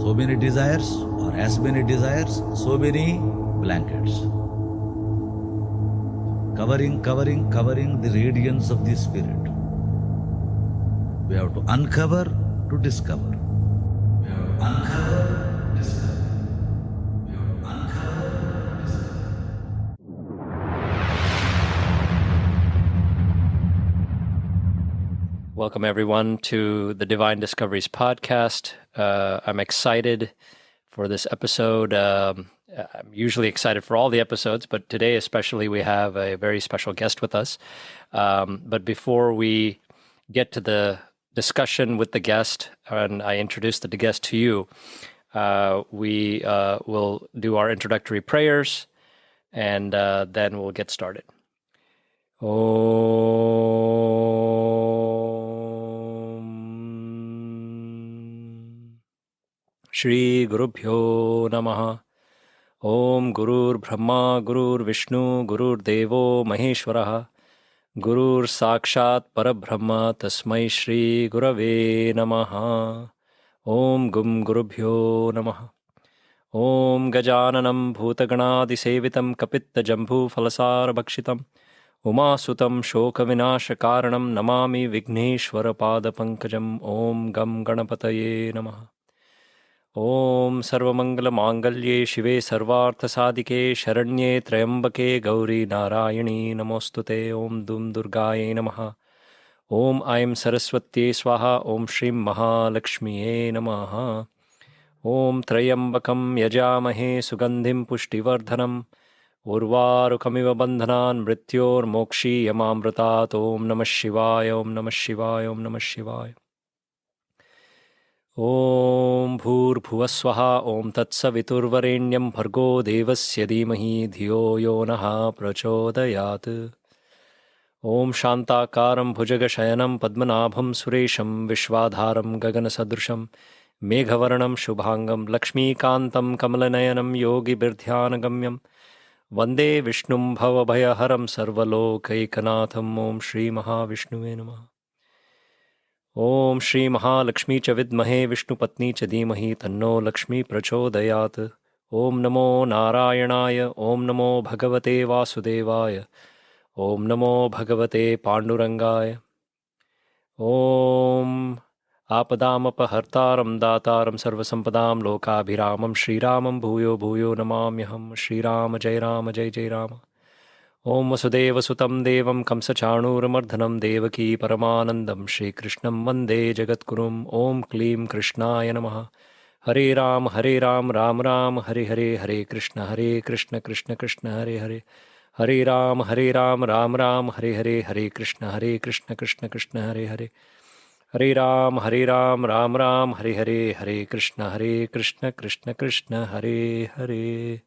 So many desires, or as many desires, so many blankets. Covering the radiance of the Spirit. We have to uncover to discover. We have to uncover, discover. We have to uncover, discover. Welcome, everyone, to the Divine Discoveries podcast. I'm excited for this episode. I'm usually excited for all the episodes, but today especially we have a very special guest with us. But before we get to the discussion with the guest, and I introduce the guest to you, we will do our introductory prayers, and then we'll get started. Shri Gurubhyo Namaha. Om Gurur Brahma Gurur Vishnu Gurur Devo Maheshwaraha. Gurur Sakshat Parabrahma Tasmai Shri Gurave Namaha. Om Gum Gurubhyo Namaha. Om Gajananam Bhutaganadi Sevitam Kapitta Jambhu Falasar Bhakshitam Umasutam Shoka Vinasha Karanam Namami Vigneshwara Pada Pankajam. Om Gam Ganapataye Namaha. Om Sarvamangala Mangalye Shive Sarvartha Sadike Sharanye Trayambake Gauri Narayani Namostute. Om Dum Durgaye Namaha. Om Aim Saraswati Swaha. Om Shrim Mahalakshmiye Namaha. Om Trayambakam Yajamahe Sugandhim Pushtivardhanam Urvarukamiva Bandhanan Mrityor Mokshi Yamamratat. Om Namah Shivaya. Om Namah Shivaya. Om Namah Shivaya. Om Bhur Bhuvaswaha. Om Tatsaviturvarenyam Bhargo Devasya Dhimahi Dhiyo Yo Naha Prachodayat. Om Shantakaram Bhujagashayanam Padmanabham Suresham Vishwadharam Gaganasadrusham Meghavarnam Shubhangam Lakshmi Kantam Kamalanayanam Yogi Birdhyanagamyam Vande Vishnum Bhavabhayaharam Sarvalokaikanaatham. Om Shri Mahavishnuve Namaha. Om Shri Mahalakshmi Cha Vidmahe Vishnu Patni Cha Dhimahi Tanno Lakshmi Prachodayat. Om Namo Narayanaya. Om Namo Bhagavate Vasudevaya. Om Namo Bhagavate Pandurangaya. Om Apadam Apahartaram Dataram Sarvasampadam Lokabhiramam Shri Ramam Bhuyo Bhuyo Namamyaham. Shri Rama Jai Rama Jai Jai Rama. Om Vasudeva Sutam Devam Kamsachanurmardhanam Devaki Paramanandam Shri Krishnam Vande Jagatgurum. Om Klim Krishnaya Namaha. Hare Ram Ram Ram Hare Hare. Hare Krishna Krishna Krishna Hare Hare. Hare Ram Ram Ram Hare Hare. Hare Krishna Krishna Krishna Hare Hare. Hare Ram Ram Ram Hare Hare. Hare Krishna Krishna Krishna Hare Hare.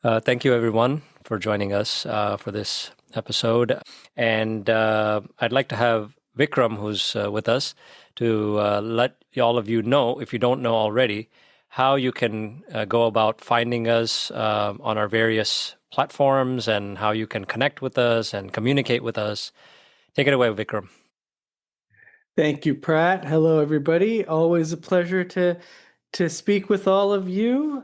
Thank you, everyone, for joining us for this episode. And I'd like to have Vikram, who's with us, to let all of you know, if you don't know already, how you can go about finding us on our various platforms and how you can connect with us and communicate with us. Take it away, Vikram. Thank you, Prat. Hello, everybody. Always a pleasure to speak with all of you.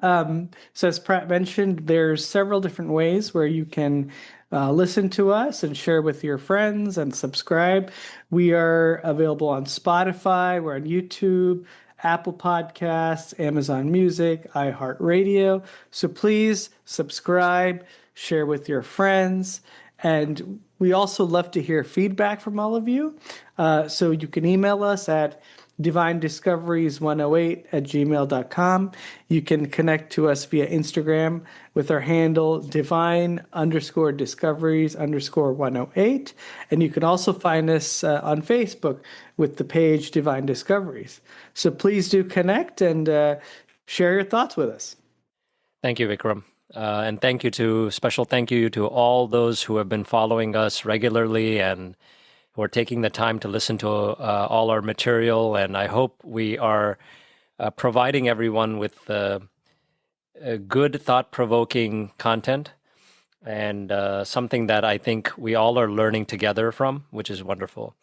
So as Prat mentioned, there's several different ways where you can listen to us and share with your friends and subscribe. We are available on Spotify, we're on YouTube, Apple Podcasts, Amazon Music, iHeartRadio. So please subscribe, share with your friends, and we also love to hear feedback from all of you. So you can email us at divinediscoveries108@gmail.com. You can connect to us via Instagram with our handle divine_discoveries_108. And you can also find us on Facebook with the page Divine Discoveries. So please do connect and share your thoughts with us. Thank you, Vikram. And special thank you to all those who have been following us regularly and who are taking the time to listen to all our material. And I hope we are providing everyone with good, thought-provoking content and something that I think we all are learning together from, which is wonderful.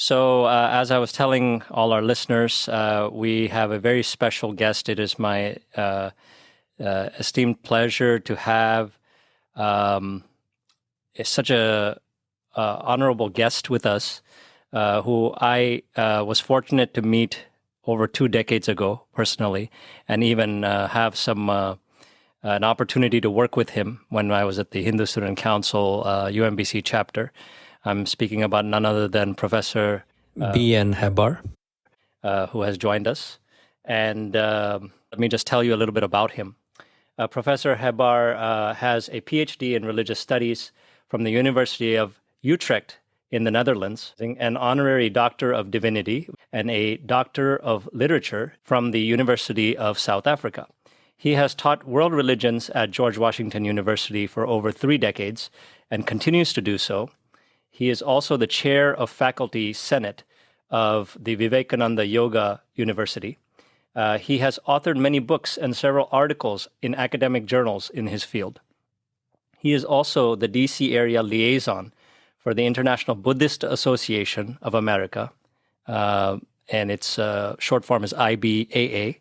So, as I was telling all our listeners, we have a very special guest. It is my esteemed pleasure to have such a honorable guest with us, who I was fortunate to meet over 2 decades ago personally, and even have an opportunity to work with him when I was at the Hindu Student Council UMBC chapter. I'm speaking about none other than Professor B.N. Hebbar, who has joined us. And let me just tell you a little bit about him. Professor Hebbar has a PhD in religious studies from the University of Utrecht in the Netherlands, an honorary Doctor of Divinity, and a Doctor of Literature from the University of South Africa. He has taught world religions at George Washington University for over 3 decades and continues to do so. He is also the chair of faculty senate of the Vivekananda Yoga University. He has authored many books and several articles in academic journals in his field. He is also the DC area liaison for the International Buddhist Association of America, and its short form is IBAA,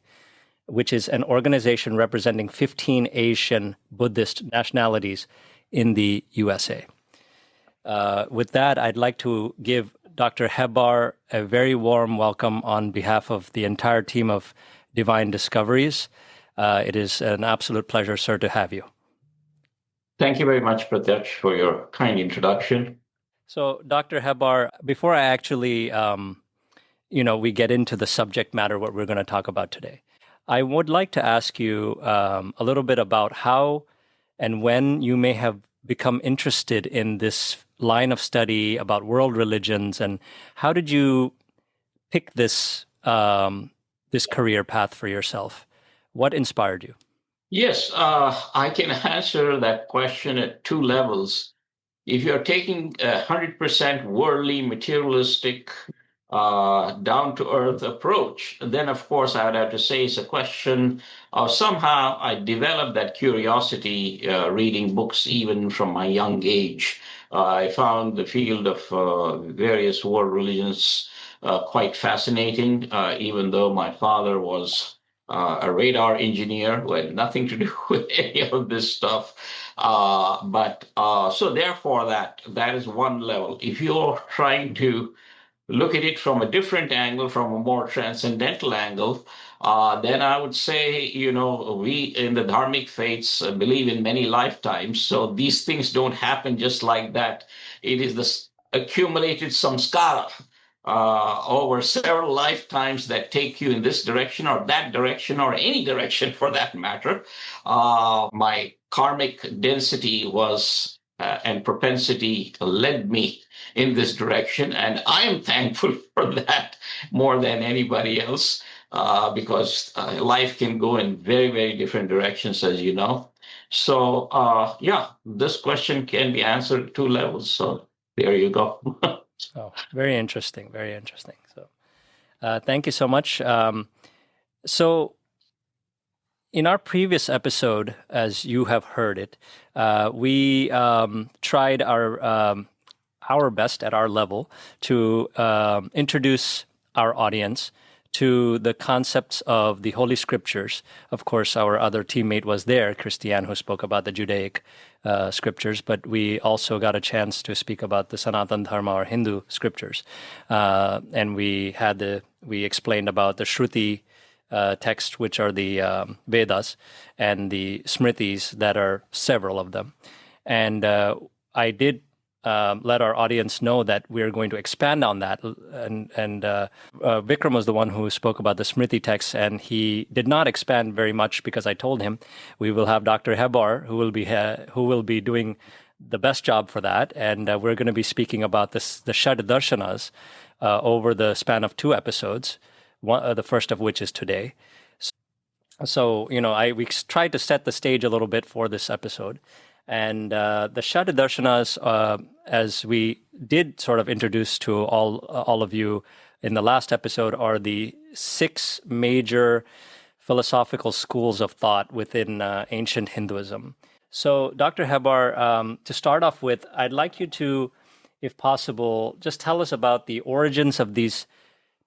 which is an organization representing 15 Asian Buddhist nationalities in the USA. With that, I'd like to give Dr. Hebbar a very warm welcome on behalf of the entire team of Divine Discoveries. It is an absolute pleasure, sir, to have you. Thank you very much, Pratyaksh, for your kind introduction. So, Dr. Hebbar, before I actually, we get into the subject matter, what we're going to talk about today, I would like to ask you a little bit about how and when you may have become interested in this line of study about world religions, and how did you pick this career path for yourself? What inspired you? Yes, I can answer that question at 2 levels. If you're taking a 100% worldly, materialistic, down-to-earth approach, then of course I would have to say it's a question of somehow I developed that curiosity reading books even from my young age. I found the field of various world religions quite fascinating, even though my father was a radar engineer who had nothing to do with any of this stuff. So therefore that is one level. If you're trying to look at it from a different angle, from a more transcendental angle, then I would say, we in the dharmic faiths believe in many lifetimes. So these things don't happen just like that. It is this accumulated samskara over several lifetimes that take you in this direction or that direction or any direction for that matter. My karmic density was and propensity led me in this direction, and I am thankful for that more than anybody else, because life can go in very, very different directions, as you know. So, this question can be answered at 2 levels. So there you go. Oh, very interesting, very interesting. So, thank you so much. So, in our previous episode, as you have heard it, we tried our best at our level to introduce our audience to the concepts of the Holy Scriptures. Of course, our other teammate was there, Christiane, who spoke about the Judaic scriptures, but we also got a chance to speak about the Sanatan Dharma or Hindu scriptures. And we explained about the Shruti text, which are the Vedas, and the Smritis, that are several of them. And I did let our audience know that we're going to expand on that. And Vikram was the one who spoke about the Smriti text, and he did not expand very much because I told him we will have Dr. Hebbar, who will be doing the best job for that. And we're going to be speaking about the Shad Darshanas over the span of 2 episodes. The first of which is today. So, we tried to set the stage a little bit for this episode. And the Shad Darshanas, as we did sort of introduce to all of you in the last episode, are the 6 major philosophical schools of thought within ancient Hinduism. So, Dr. Hebbar, to start off with, I'd like you to if possible, just tell us about the origins of these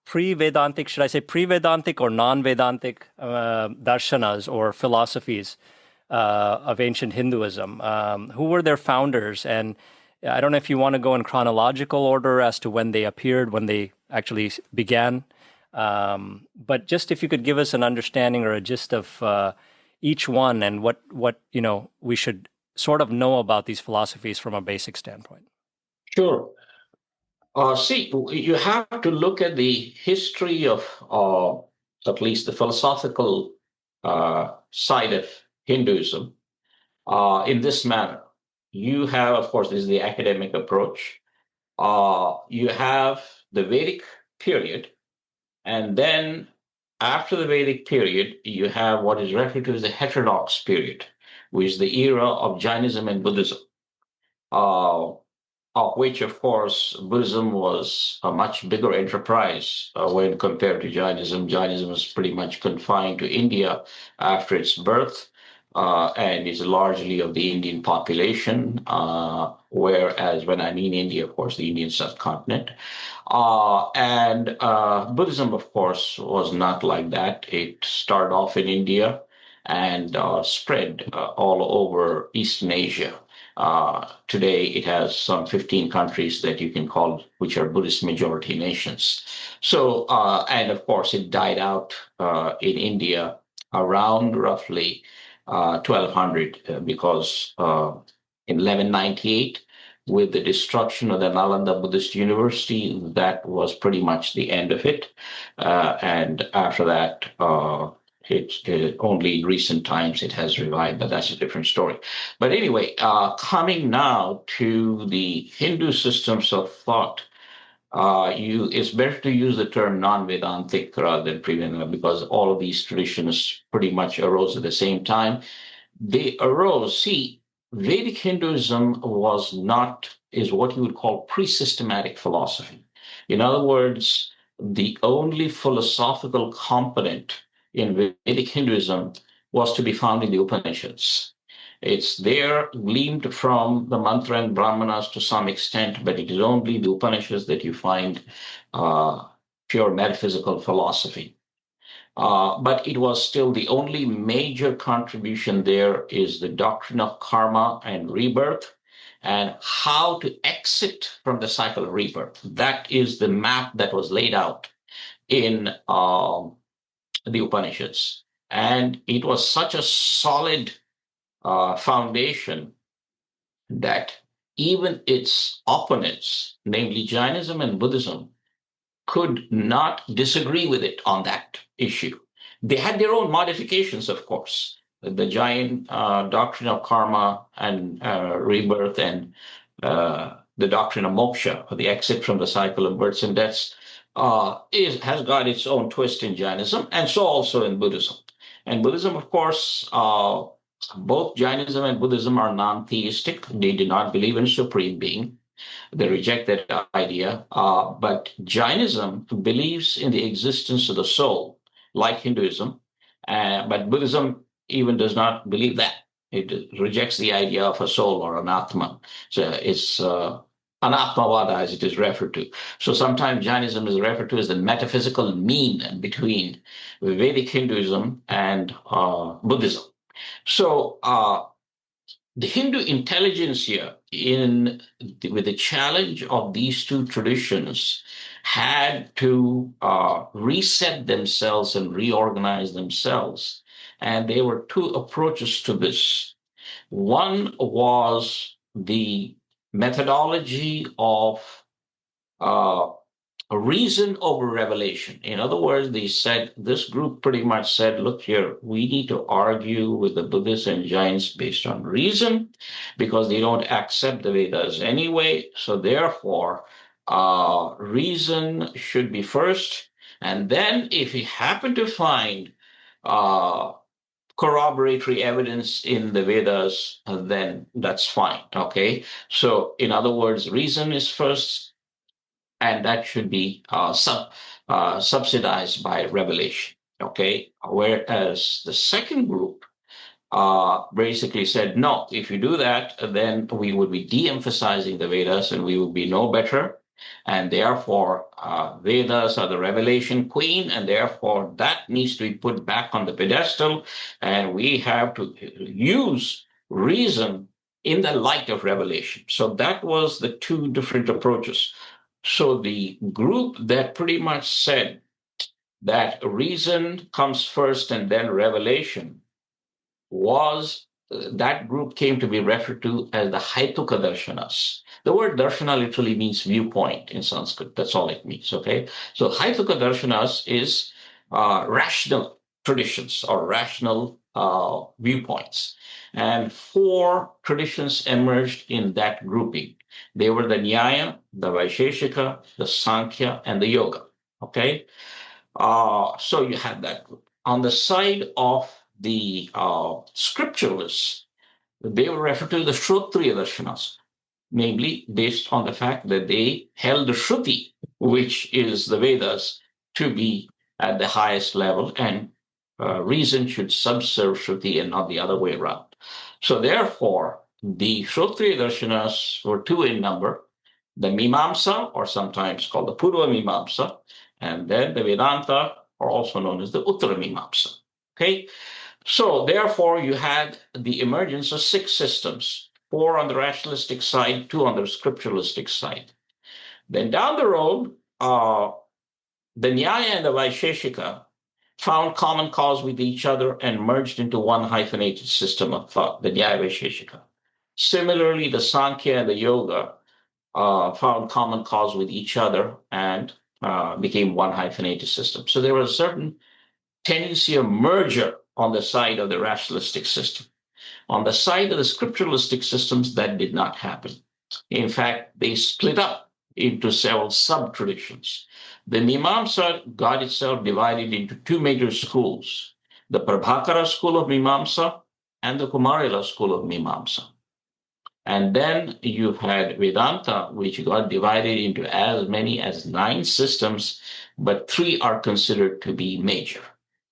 pre-Vedantic, should I say pre-Vedantic or non-Vedantic darshanas or philosophies of ancient Hinduism. Who were their founders? And I don't know if you want to go in chronological order as to when they appeared, when they actually began. But just if you could give us an understanding or a gist of each one and what we should sort of know about these philosophies from a basic standpoint. Sure. See, you have to look at the history of at least the philosophical side of Hinduism in this manner. You have, of course, this is the academic approach. You have the Vedic period, and then after the Vedic period, you have what is referred to as the heterodox period, which is the era of Jainism and Buddhism. Of which, of course, Buddhism was a much bigger enterprise when compared to Jainism. Jainism was pretty much confined to India after its birth and is largely of the Indian population, whereas when I mean India, of course, the Indian subcontinent. And Buddhism, of course, was not like that. It started off in India and spread all over Eastern Asia. Today, it has some 15 countries that you can call, which are Buddhist majority nations. So, and of course, it died out in India around roughly 1200 because in 1198, with the destruction of the Nalanda Buddhist University, that was pretty much the end of it. And after that, it's only in recent times it has revived, but that's a different story. But anyway, coming now to the Hindu systems of thought, it's better to use the term non-Vedantic rather than pre-Vedantic because all of these traditions pretty much arose at the same time. They arose, see, Vedic Hinduism is what you would call pre-systematic philosophy. In other words, the only philosophical component in Vedic Hinduism was to be found in the Upanishads. It's there gleaned from the mantra and Brahmanas to some extent, but it is only the Upanishads that you find pure metaphysical philosophy. But it was still the only major contribution there is the doctrine of karma and rebirth and how to exit from the cycle of rebirth. That is the map that was laid out in the Upanishads. And it was such a solid foundation that even its opponents, namely Jainism and Buddhism, could not disagree with it on that issue. They had their own modifications, of course. The Jain doctrine of karma and rebirth and the doctrine of moksha, or the exit from the cycle of births and deaths, has got its own twist in Jainism, and so also in Buddhism. And Buddhism, of course, both Jainism and Buddhism are non-theistic. They do not believe in a supreme being. They reject that idea. But Jainism believes in the existence of the soul, like Hinduism. But Buddhism even does not believe that. It rejects the idea of a soul or an atma. So it's anatmavada, as it is referred to. So sometimes Jainism is referred to as the metaphysical mean between Vedic Hinduism and Buddhism. So the Hindu intelligentsia, with the challenge of these two traditions, had to reset themselves and reorganize themselves. And there were two approaches to this. One was the methodology of reason over revelation. In other words, this group pretty much said, look here, we need to argue with the Buddhists and Jains based on reason because they don't accept the Vedas anyway. So therefore, reason should be first. And then if we happen to find corroboratory evidence in the Vedas, then that's fine. Okay. So in other words, reason is first, and that should be subsidized by revelation. Okay. Whereas the second group basically said, no, if you do that, then we would be de-emphasizing the Vedas and we would be no better. And therefore, Vedas are the revelation queen, and therefore that needs to be put back on the pedestal. And we have to use reason in the light of revelation. So that was the two different approaches. So the group that pretty much said that reason comes first and then revelation was that group came to be referred to as the Haituka Darshanas. The word Darshana literally means viewpoint in Sanskrit. That's all it means, okay? So Haituka Darshanas is rational traditions or rational viewpoints. And four traditions emerged in that grouping. They were the Nyaya, the Vaisheshika, the Sankhya, and the Yoga, okay? So you had that group. On the side of the scripturalists, they were referred to the Shrotriya Darshanas, namely based on the fact that they held the Shruti, which is the Vedas, to be at the highest level, and reason should subserve Shruti and not the other way around. So therefore, the Shrotriya Darshanas were two in number, the Mimamsa, or sometimes called the Purva Mimamsa, and then the Vedanta, or also known as the Uttara Mimamsa. Okay, so therefore you had the emergence of six systems, four on the rationalistic side, two on the scripturalistic side. Then down the road, the Nyaya and the Vaisheshika found common cause with each other and merged into one hyphenated system of thought, the Nyaya Vaisheshika. Similarly, the Sankhya and the Yoga found common cause with each other and became one hyphenated system. So there was a certain tendency of merger on the side of the rationalistic system. On the side of the scripturalistic systems, that did not happen. In fact, they split up into several sub-traditions. The Mimamsa got itself divided into two major schools, the Prabhakara school of Mimamsa and the Kumarila school of Mimamsa. And then you had Vedanta, which got divided into as many as 9 systems, but 3 are considered to be major,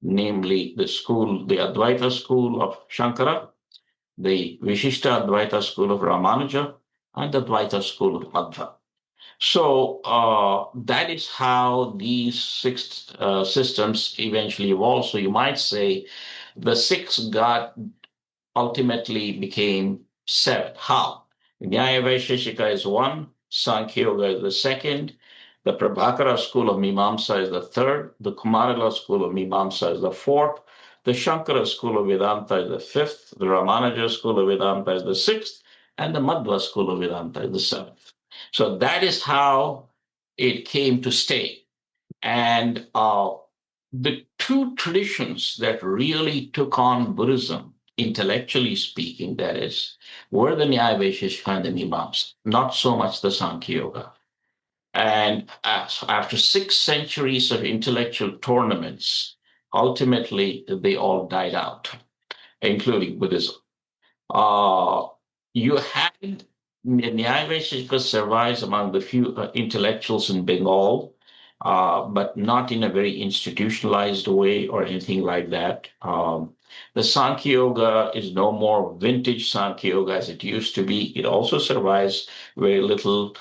namely the Advaita school of Shankara, the Vishishta Advaita school of Ramanuja, and the Advaita school of Madhva. So that is how these 6 systems eventually evolved. So you might say the 6 ultimately became 7. How? Nyaya Vaisheshika is 1, Sankhya Yoga is the 2nd, the Prabhakara school of Mimamsa is the 3rd, the Kumarila school of Mimamsa is the 4th, the Shankara school of Vedanta is the 5th, the Ramanuja school of Vedanta is the 6th, and the Madhva school of Vedanta is the 7th. So that is how it came to stay. And the two traditions that really took on Buddhism, intellectually speaking, that is, were the Nyaya Vaisheshika and the Mimamsa, not so much the Sankhya Yoga. And after 6 centuries of intellectual tournaments, ultimately they all died out, including Buddhism. You had Nyaya Vaisheshika survives among the few intellectuals in Bengal, but not in a very institutionalized way or anything like that. The Sankhya Yoga is no more vintage Sankhya Yoga as it used to be. It also survives very little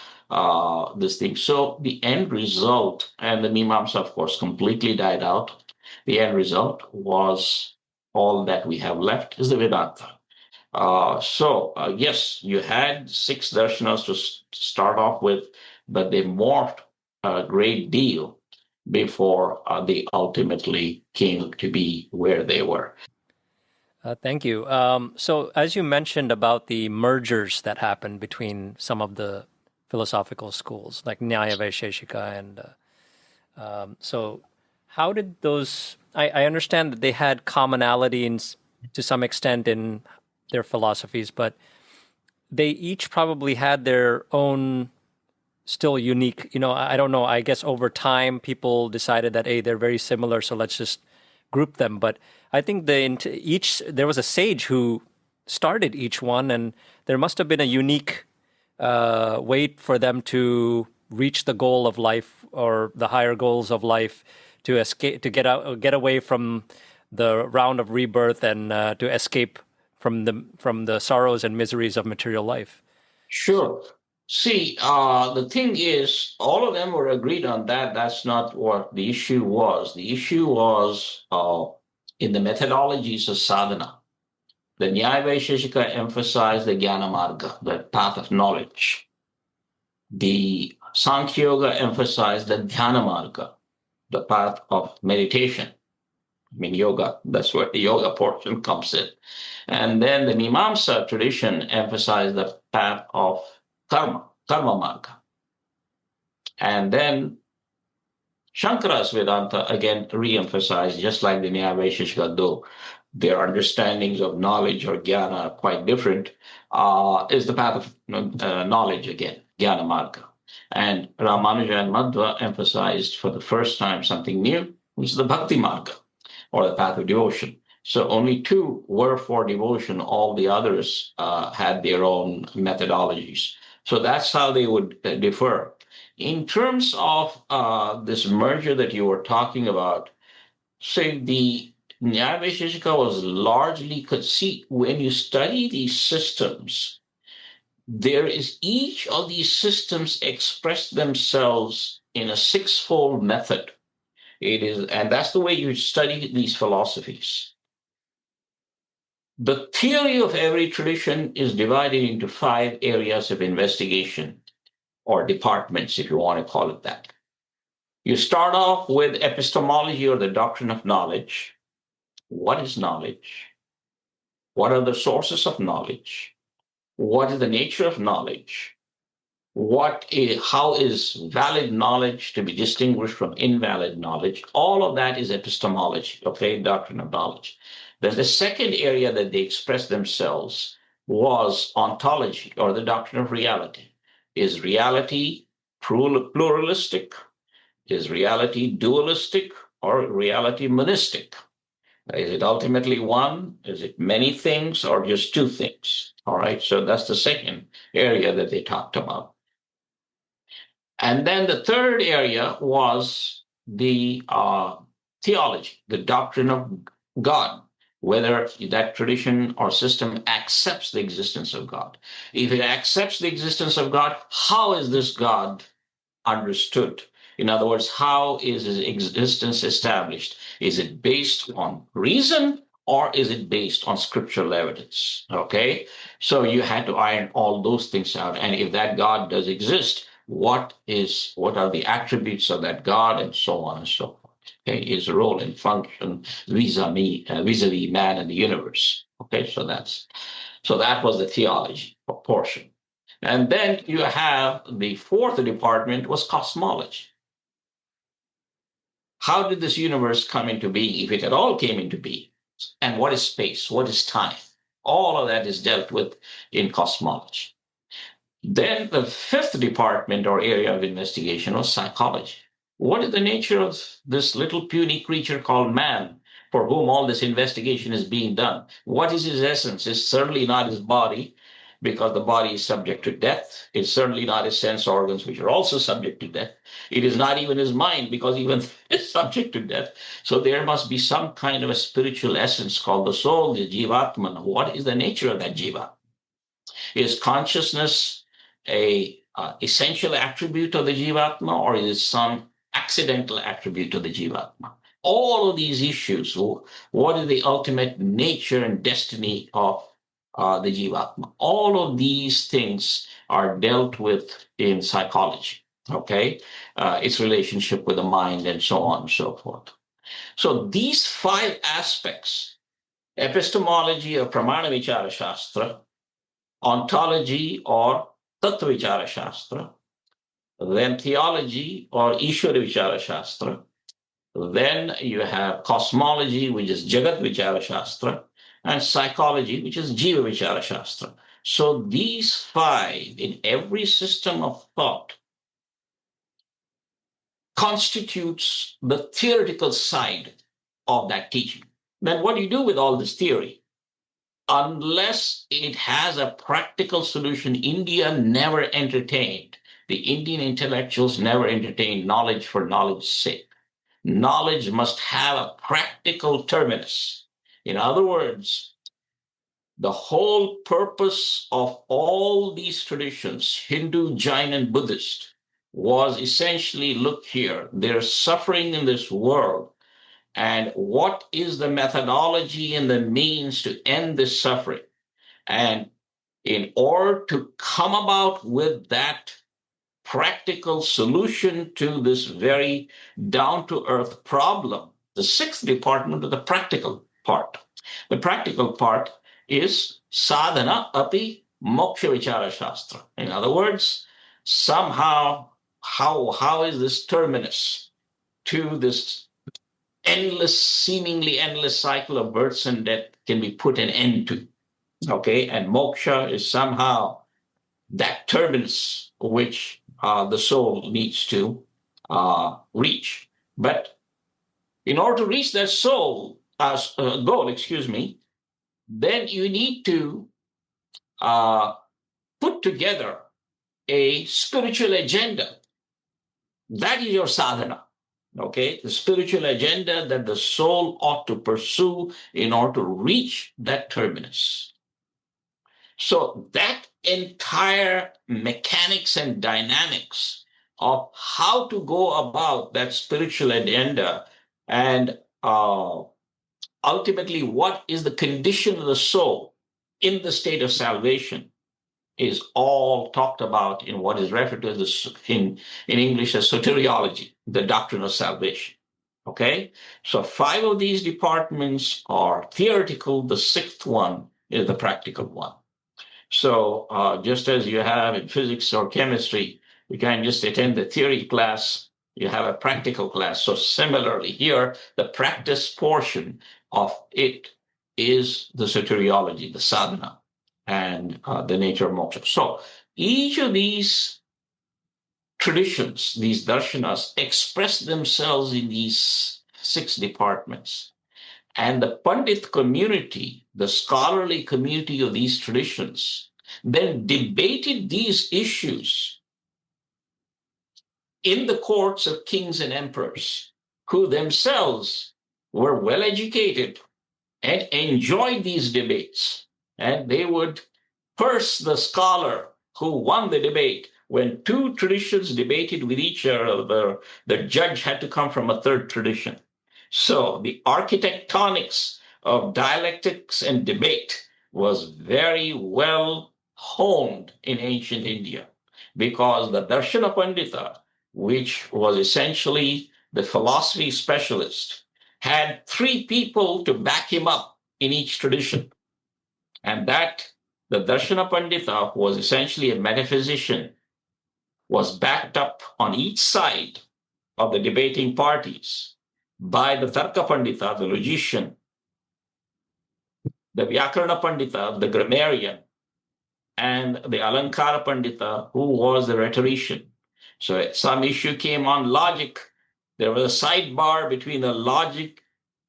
this thing. So the end result, and the Mimamsa, of course, completely died out. The end result was all that we have left is the Vedanta. Yes, you had 6 darshanas to start off with, but they morphed a great deal before they ultimately came to be where they were. Thank you. So as you mentioned about the mergers that happened between some of the philosophical schools, like Nyaya Vaisheshika, and so how did those, I understand that they had commonality to some extent in their philosophies, but they each probably had their own still unique, I don't know, I guess over time people decided that, hey, they're very similar, so let's just group them. But I think there was a sage who started each one, and there must have been a unique way for them to reach the goal of life or the higher goals of life, to escape, to get away from the round of rebirth and to escape from the sorrows and miseries of material life. Sure. See, the thing is, all of them were agreed on that. That's not what the issue was. The issue was in the methodologies of sadhana. The Nyaya Vaisheshika emphasized the Jnana Marga, the path of knowledge. The Sankhya Yoga emphasized the Dhyana Marga, the path of meditation. I mean, yoga, that's where the yoga portion comes in. And then the Mimamsa tradition emphasized the path of karma marga. And then Shankara's Vedanta again re-emphasized, just like the Nyaya Vaisheshika, though their understandings of knowledge or jnana are quite different, is the path of knowledge again, jnana marga. And Ramanuja and Madhva emphasized for the first time something new, which is the bhakti marga, or the path of devotion. So only two were for devotion. All the others had their own methodologies. So that's how they would differ. In terms of this merger that you were talking about, say the Nyaya Vaisheshika was largely, see, when you study these systems, there is each of these systems express themselves in a sixfold method. It is, and that's the way you study these philosophies. The theory of every tradition is divided into 5 areas of investigation, or departments, if you want to call it that. You start off with epistemology, or the doctrine of knowledge. What is knowledge? What are the sources of knowledge? What is the nature of knowledge? How is valid knowledge to be distinguished from invalid knowledge? All of that is epistemology, okay, doctrine of knowledge. Then the second area that they expressed themselves was ontology, or the doctrine of reality. Is reality pluralistic? Is reality dualistic, or reality monistic? Is it ultimately one? Is it many things, or just two things? All right, so that's the second area that they talked about. And then the third area was the theology, the doctrine of God, whether that tradition or system accepts the existence of God. If it accepts the existence of God, how is this God understood? In other words, how is his existence established? Is it based on reason, or is it based on scriptural evidence? Okay, so you had to iron all those things out. And if that God does exist, what are the attributes of that God, and so on and so forth. Okay, his role and function vis-a-vis man and the universe. Okay, so that was the theology portion. And then you have the fourth department was cosmology. How did this universe come into being, if it at all came into being? And what is space? What is time? All of that is dealt with in cosmology. Then the fifth department or area of investigation was psychology. What is the nature of this little puny creature called man, for whom all this investigation is being done? What is his essence? It's certainly not his body, because the body is subject to death. It's certainly not his sense organs, which are also subject to death. It is not even his mind, because even it's subject to death. So there must be some kind of a spiritual essence called the soul, the Jivatman. What is the nature of that Jiva? Is consciousness a essential attribute of the Jivatma, or is it some accidental attribute of the Jivatma? All of these issues, what is the ultimate nature and destiny of the Jivatma? All of these things are dealt with in psychology, okay? Its relationship with the mind and so on and so forth. So these 5 aspects, epistemology or Pramana Vichara Shastra, ontology or Tattva Vichara Shastra, then theology or Ishvara Vichara Shastra, then you have cosmology, which is Jagat Vichara Shastra, and psychology, which is Jiva Vichara Shastra. So these 5 in every system of thought constitutes the theoretical side of that teaching. Then what do you do with all this theory? Unless it has a practical solution, India never entertained, the Indian intellectuals never entertained knowledge for knowledge's sake. Knowledge must have a practical terminus. In other words, the whole purpose of all these traditions, Hindu, Jain, and Buddhist, was essentially, look here, there's suffering in this world. And what is the methodology and the means to end this suffering? And in order to come about with that practical solution to this very down-to-earth problem, the sixth department of the practical part. The practical part is sadhana api moksha vichara shastra. In other words, somehow, how is this terminus to this endless, seemingly endless cycle of births and death can be put an end to? Okay, and moksha is somehow that terminus which the soul needs to reach. But in order to reach that soul goal, then you need to put together a spiritual agenda. That is your sadhana. Okay, the spiritual agenda that the soul ought to pursue in order to reach that terminus. So that entire mechanics and dynamics of how to go about that spiritual agenda and ultimately what is the condition of the soul in the state of salvation is all talked about in what is referred to as in English as soteriology, the doctrine of salvation. Okay, so 5 of these departments are theoretical. The 6th one is the practical one. So just as you have in physics or chemistry, you can just attend the theory class, you have a practical class. So similarly here, the practice portion of it is the soteriology, the sadhana, and the nature of moksha. So each of these traditions, these darshanas, express themselves in these 6 departments. And the Pandit community, the scholarly community of these traditions, then debated these issues in the courts of kings and emperors, who themselves were well educated and enjoyed these debates. And they would curse the scholar who won the debate. When 2 traditions debated with each other, the judge had to come from a 3rd tradition. So the architectonics of dialectics and debate was very well honed in ancient India, because the Darshana Pandita, which was essentially the philosophy specialist, had 3 people to back him up in each tradition. And that the Darshana Pandita, who was essentially a metaphysician, was backed up on each side of the debating parties by the Tarka Pandita, the logician, the Vyakarana Pandita, the grammarian, and the Alankara Pandita, who was the rhetorician. So if some issue came on logic, there was a sidebar between the logic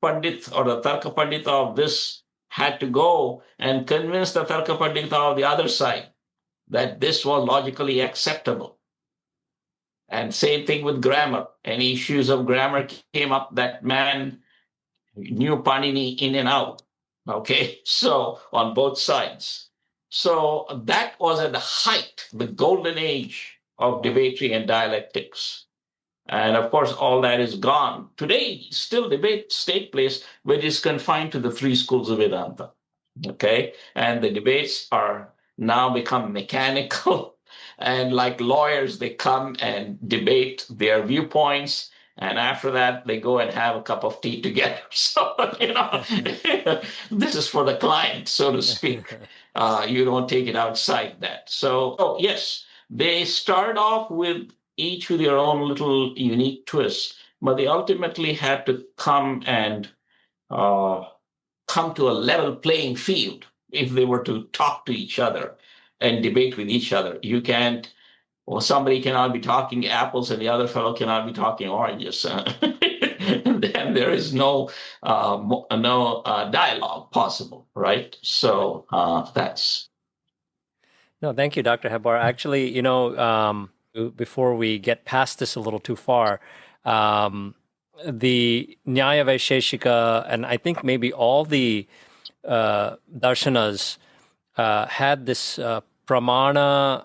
Pandit or the Tarka Pandita of this had to go and convince the Tarka Pandita of the other side that this was logically acceptable. And same thing with grammar. Any issues of grammar came up, that man knew Panini in and out. Okay, so on both sides. So that was at the height, the golden age of debatry and dialectics. And of course, all that is gone. Today, still debates take place, but it's confined to the 3 schools of Vedanta. Okay, and the debates are now become mechanical. And like lawyers, they come and debate their viewpoints. And after that, they go and have a cup of tea together. So, this is for the client, so to speak. You don't take it outside that. So, yes, they start off with each with their own little unique twists, but they ultimately had to come and come to a level playing field if they were to talk to each other and debate with each other. You can't, or somebody cannot be talking apples and the other fellow cannot be talking oranges. Then there is no dialogue possible, right? So that's. No, thank you, Dr. Hebbar. Actually, before we get past this a little too far, the Nyaya Vaisheshika, and I think maybe all the Darshanas had this Pramana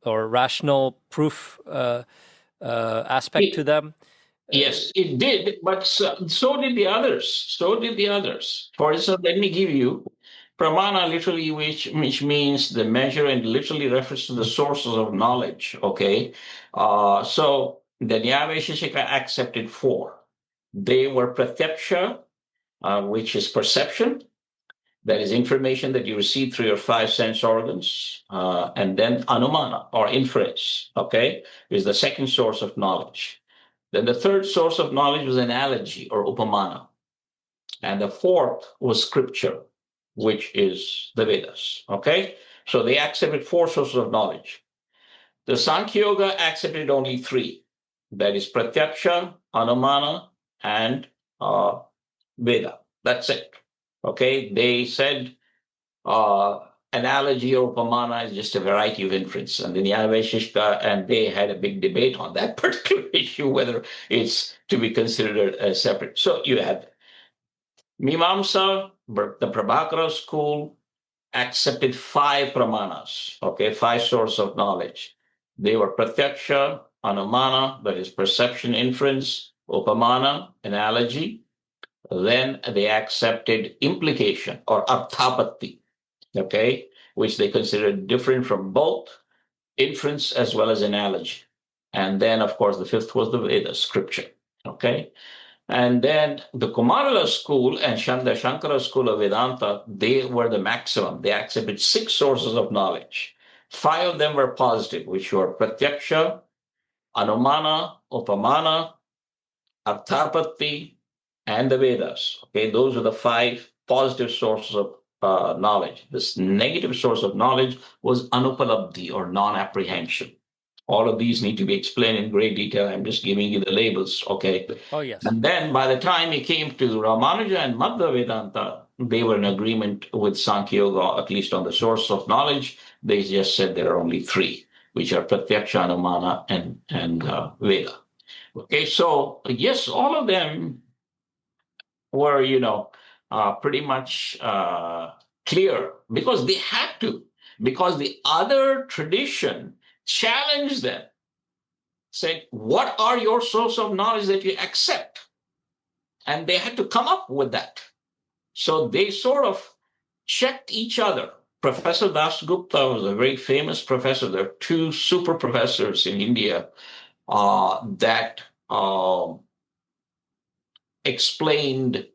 or rational proof aspect to them. Yes, it did, but so did the others. So did the others. For instance, let me give you Pramana, literally, which means the measure, and literally refers to the sources of knowledge. Okay, so the Nyaya accepted four. They were Pratyaksha, which is perception. That is information that you receive through your five sense organs, and then Anumana or inference. Okay, is the second source of knowledge. Then the third source of knowledge was analogy or upamana. And the fourth was scripture, which is the Vedas. Okay? So they accepted four sources of knowledge. The Sankhya Yoga accepted only three. That is Pratyaksha, Anumana, and Veda. That's it. Okay? They said analogy or upamana is just a variety of inference. And then Vaishnavism and they had a big debate on that particular issue, whether it's to be considered as separate. So you have Mimamsa, the Prabhakara school accepted five pramanas, okay, five sources of knowledge. They were Pratyaksha, Anumana, that is perception, inference, upamana, analogy. Then they accepted implication or arthapatti, okay, which they considered different from both inference as well as analogy. And then, of course, the fifth was the Veda, scripture, okay. And then the Kumarila school and the Shankara school of Vedanta, they were the maximum. They accepted six sources of knowledge. Five of them were positive, which were Pratyaksha, Anumana, Upamana, Arthapatti, and the Vedas. Okay, those are the five positive sources of knowledge. This negative source of knowledge was anupalabdhi or non-apprehension. All of these need to be explained in great detail. I'm just giving you the labels, okay? Oh, yes. And then by the time it came to Ramanuja and Madhva Vedanta, they were in agreement with Sankhya Yoga, at least on the source of knowledge. They just said there are only three, which are Pratyaksha, Anumana, and Veda. Okay, so yes, all of them were, pretty much clear because they had to, because the other tradition challenged them, said, what are your source of knowledge that you accept? And they had to come up with that. So they sort of checked each other. Professor Dasgupta was a very famous professor. There are two super professors in India that explained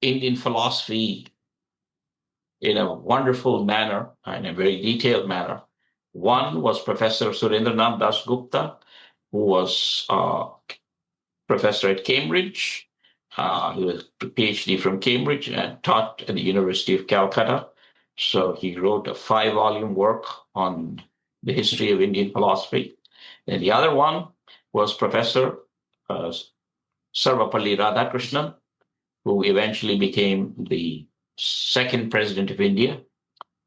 Indian philosophy in a wonderful manner, in a very detailed manner. One was Professor Surendranath Dasgupta, who was professor at Cambridge. He was a PhD from Cambridge and taught at the University of Calcutta. So he wrote a 5-volume work on the history of Indian philosophy. And the other one was Professor Sarvapalli Radhakrishnan, who eventually became the second president of India.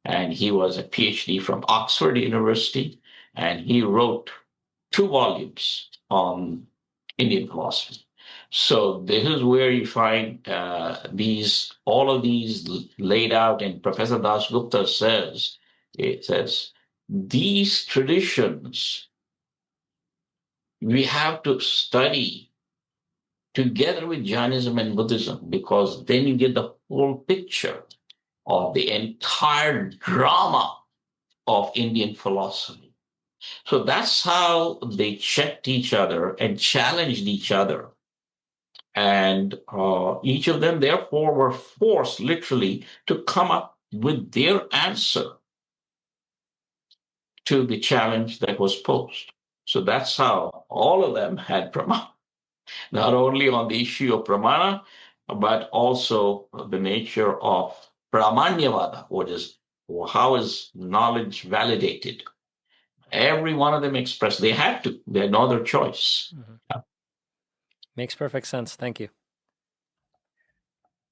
And he was a PhD from Oxford University. And he wrote 2 volumes on Indian philosophy. So this is where you find all of these laid out. And Professor Dasgupta says, these traditions we have to study together with Jainism and Buddhism, because then you get the whole picture of the entire drama of Indian philosophy. So that's how they checked each other and challenged each other. And each of them, therefore, were forced literally to come up with their answer to the challenge that was posed. So that's how all of them had pramana, not only on the issue of pramana, but also the nature of pramanyavada, which is how is knowledge validated. Every one of them expressed they had to. They had no other choice. Mm-hmm. Makes perfect sense. Thank you.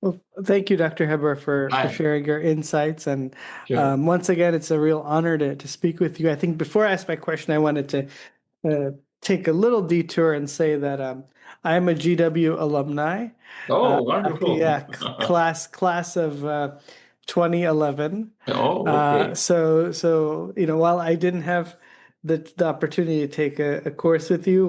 Well, thank you, Dr. Hebbar, for sharing your insights. And once again, it's a real honor to speak with you. I think before I ask my question, I wanted to take a little detour and say that I'm a GW alumni. Oh, wonderful. Yeah, class of 2011. Oh, okay. So while I didn't have the opportunity to take a course with you,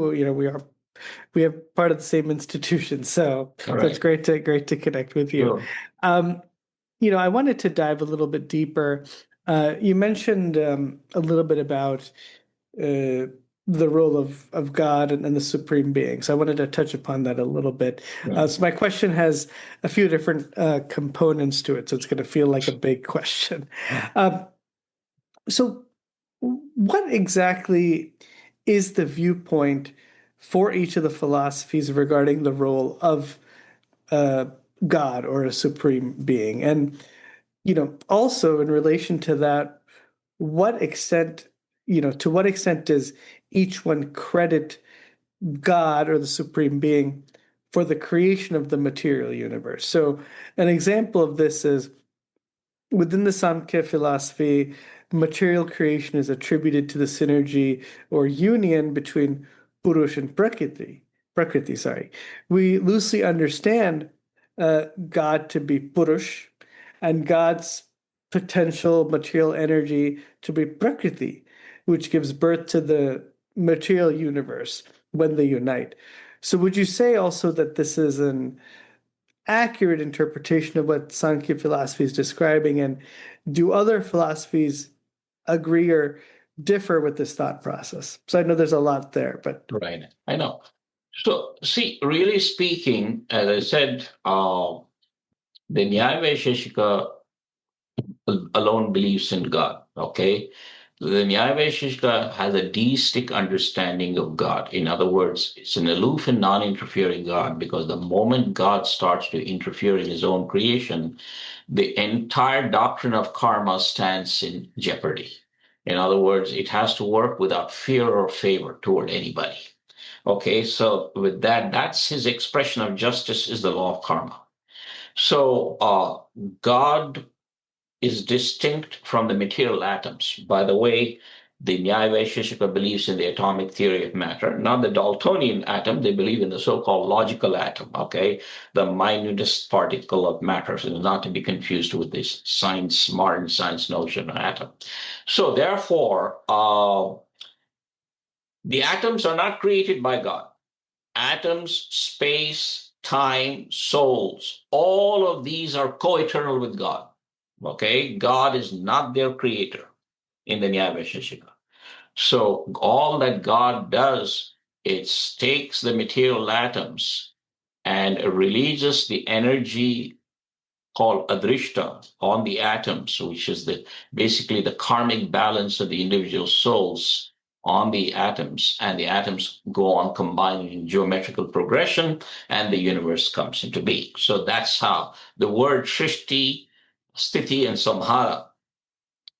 we have part of the same institution, so All it's right. great to connect with you. Sure. I wanted to dive a little bit deeper. You mentioned a little bit about the role of God and the supreme being. So I wanted to touch upon that a little bit. Right. So my question has a few different components to it, so it's going to feel like a big question. So what exactly is the viewpoint for each of the philosophies regarding the role of God or a supreme being? And also in relation to that, to what extent does each one credit God or the supreme being for the creation of the material universe? So an example of this is within the Sankhya philosophy, material creation is attributed to the synergy or union between Purush and Prakriti, sorry. We loosely understand God to be Purush and God's potential material energy to be Prakriti, which gives birth to the material universe when they unite. So would you say also that this is an accurate interpretation of what Sankhya philosophy is describing? And do other philosophies agree or differ with this thought process? So I know there's a lot there, but Right. I know. So, see, really speaking, as I said, the Nyaya Vaisheshika alone believes in God. Okay. The Nyaya Vaisheshika has a deistic understanding of God. In other words, it's an aloof and non interfering God, because the moment God starts to interfere in his own creation, the entire doctrine of karma stands in jeopardy. In other words, it has to work without fear or favor toward anybody. Okay, so with that, that's his expression of justice, is the law of karma. So God is distinct from the material atoms. By the way, the Nyaya Vaisheshika believes in the atomic theory of matter, not the Daltonian atom. They believe in the so-called logical atom, okay, the minutest particle of matter, so not to be confused with this modern science notion of atom. So therefore, the atoms are not created by God. Atoms, space, time, souls, all of these are co-eternal with God. Okay, God is not their creator in the Nyaya Vaisheshika. So all that God does, it takes the material atoms and releases the energy called adrishta on the atoms, which is basically the karmic balance of the individual souls on the atoms, and the atoms go on combining in geometrical progression, and the universe comes into being. So that's how the word Shrishti, Sthiti, and Samhara,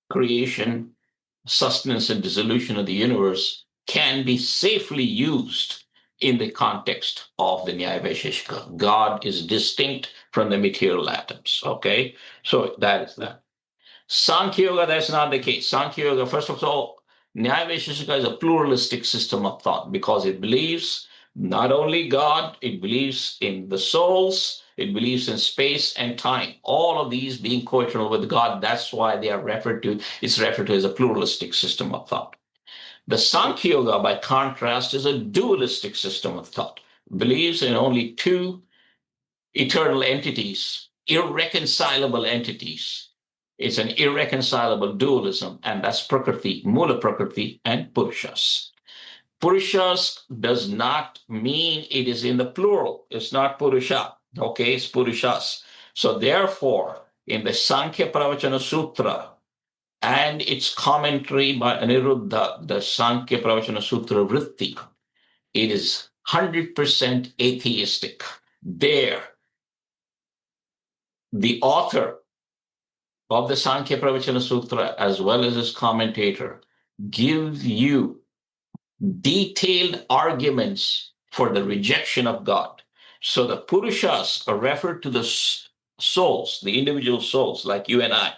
creation, sustenance, and dissolution of the universe, can be safely used in the context of the Nyaya Vaisheshika. God is distinct from the material atoms. Okay, so that is that. Sankhya Yoga, that's not the case. Sankhya Yoga, first of all, Nyaya Vaisheshika is a pluralistic system of thought, because it believes not only God, it believes in the souls, it believes in space and time, all of these being co-eternal with God. That's why it's referred to as a pluralistic system of thought. The Sankhya Yoga, by contrast, is a dualistic system of thought, believes in only two eternal entities, irreconcilable entities. It's an irreconcilable dualism, and that's Prakriti, Mula Prakriti, and Purushas. Purushas does not mean it is in the plural. It's not Purusha. Okay, it's Purushas. So therefore, in the Sankhya Pravachana Sutra and its commentary by Aniruddha, the Sankhya Pravachana Sutra Vritti, it is 100% atheistic. There, the author of the Sankhya Pravachana Sutra, as well as his commentator, give you detailed arguments for the rejection of God. So the Purushas are referred to the souls, the individual souls like you and I,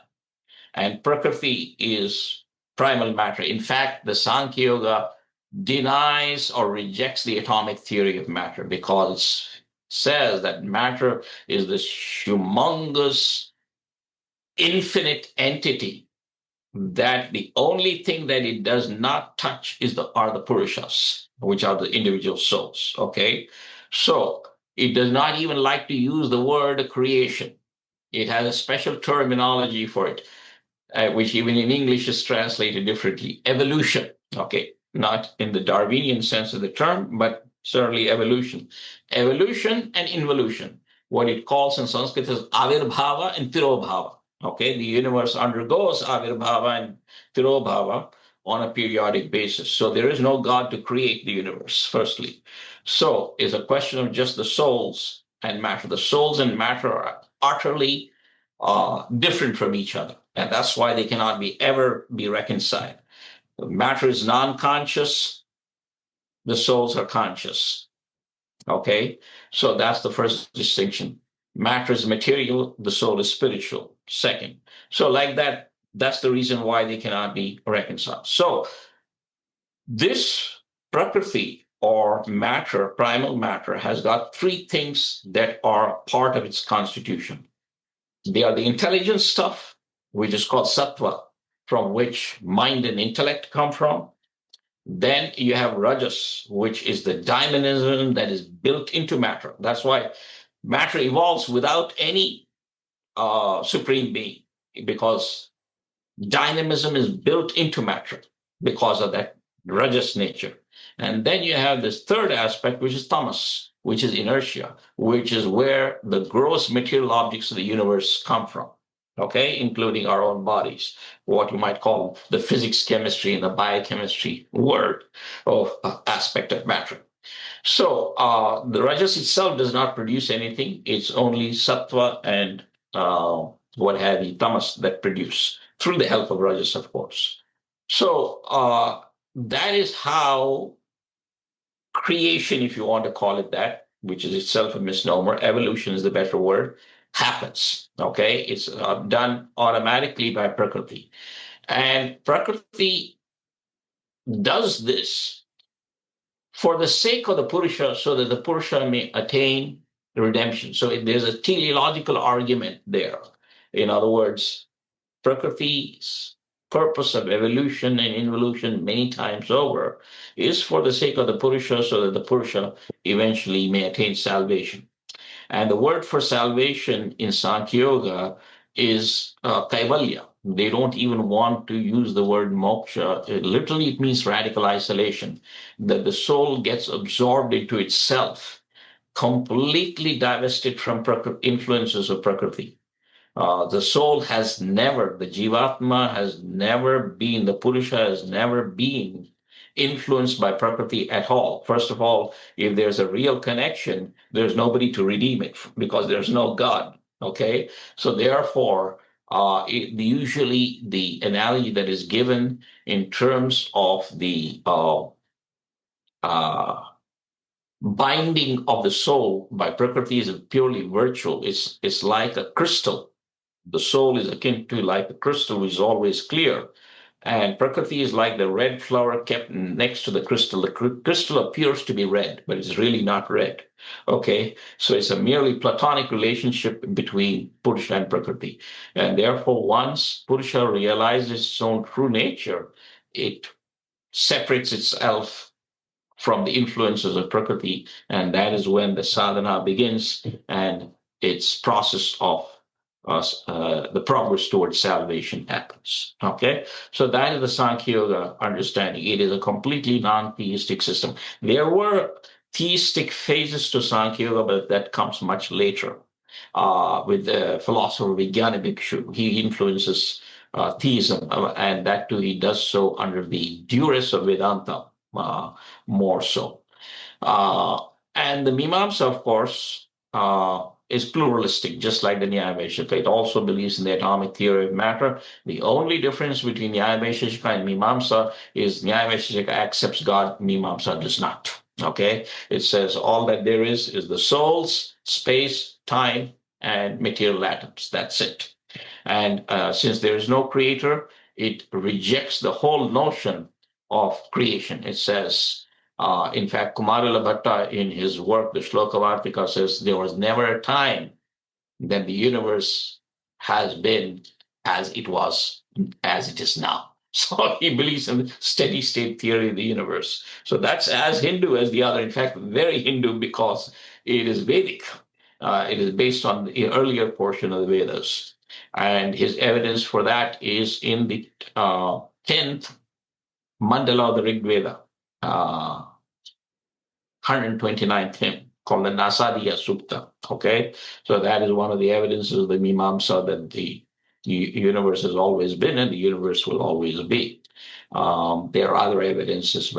and Prakriti is primal matter. In fact, the Sankhya Yoga denies or rejects the atomic theory of matter because it says that matter is this humongous, infinite entity that the only thing that it does not touch are the purushas, which are the individual souls. Okay, so it does not even like to use the word creation. It has a special terminology for it, which even in English is translated differently. Evolution. Okay, not in the Darwinian sense of the term, but certainly evolution. Evolution and involution. What it calls in Sanskrit is avirbhava and tirobhava. Okay, the universe undergoes avirbhava and tirobhava on a periodic basis. So there is no God to create the universe, firstly. So it's a question of just the souls and matter. The souls and matter are utterly different from each other. And that's why they cannot ever be reconciled. Matter is non-conscious, the souls are conscious. Okay, so that's the first distinction. Matter is material, the soul is spiritual. Second, so like that, that's the reason why they cannot be reconciled. So this prakriti or matter, primal matter, has got three things that are part of its constitution. They are the intelligent stuff, which is called sattva, from which mind and intellect come from. Then you have rajas, which is the dynamism that is built into matter. That's why matter evolves without any supreme being, because dynamism is built into matter because of that rajas nature. And then you have this third aspect, which is tamas, which is inertia, which is where the gross material objects of the universe come from. Okay, including our own bodies, what you might call the physics, chemistry, and the biochemistry word of aspect of matter. So the rajas itself does not produce anything. It's only sattva and what have you, tamas, that produce through the help of rajas, of course. So that is how creation, if you want to call it that, which is itself a misnomer, evolution is the better word, happens. Okay, it's done automatically by prakriti, and prakriti does this for the sake of the purusha, so that the purusha may attain redemption. So there's a teleological argument there. In other words, prakriti's purpose of evolution and involution many times over is for the sake of the purusha, so that the purusha eventually may attain salvation. And the word for salvation in Sankhya Yoga is kaivalya. They don't even want to use the word moksha. Literally, it means radical isolation, that the soul gets absorbed into itself, completely divested from influences of prakriti. The soul has never, the Jivatma has never been, the Purusha has never been influenced by Prakriti at all. First of all, if there's a real connection, there's nobody to redeem it because there's no God. Okay? So therefore, usually the analogy that is given in terms of the binding of the soul by Prakriti is purely virtual. It's like a crystal. The soul is akin to like the crystal, which is always clear. And Prakriti is like the red flower kept next to the crystal. The crystal appears to be red, but it's really not red. Okay, so it's a merely platonic relationship between Purusha and Prakriti. And therefore, once Purusha realizes its own true nature, it separates itself from the influences of Prakriti. And that is when the sadhana begins and its process of the progress towards salvation happens. Okay, so that is the Sankhya Yoga understanding. It is a completely non-theistic system. There were theistic phases to Sankhya Yoga, but that comes much later with the philosopher Gyaan Bhikshu. He influences theism, and that too he does so under the duress of Vedanta more so. And the Mimamsa, of course, is pluralistic, just like the Nyaya Vaisheshika. It also believes in the atomic theory of matter. The only difference between Nyaya Vaisheshika and Mimamsa is Nyaya Vaisheshika accepts God, Mimamsa does not. Okay? It says all that there is the souls, space, time, and material atoms. That's it. And since there is no creator, it rejects the whole notion of creation. It says, in fact, Kumarila Bhatta in his work, the Shlokavartika, says there was never a time that the universe has been as it was, as it is now. So he believes in the steady state theory of the universe. So that's as Hindu as the other. In fact, very Hindu because it is Vedic. It is based on the earlier portion of the Vedas. And his evidence for that is in the 10th mandala of the Rig Veda, 129th hymn, called the Nasadiya Sukta. Okay, so that is one of the evidences of the Mimamsa that the universe has always been and the universe will always be. There are other evidences,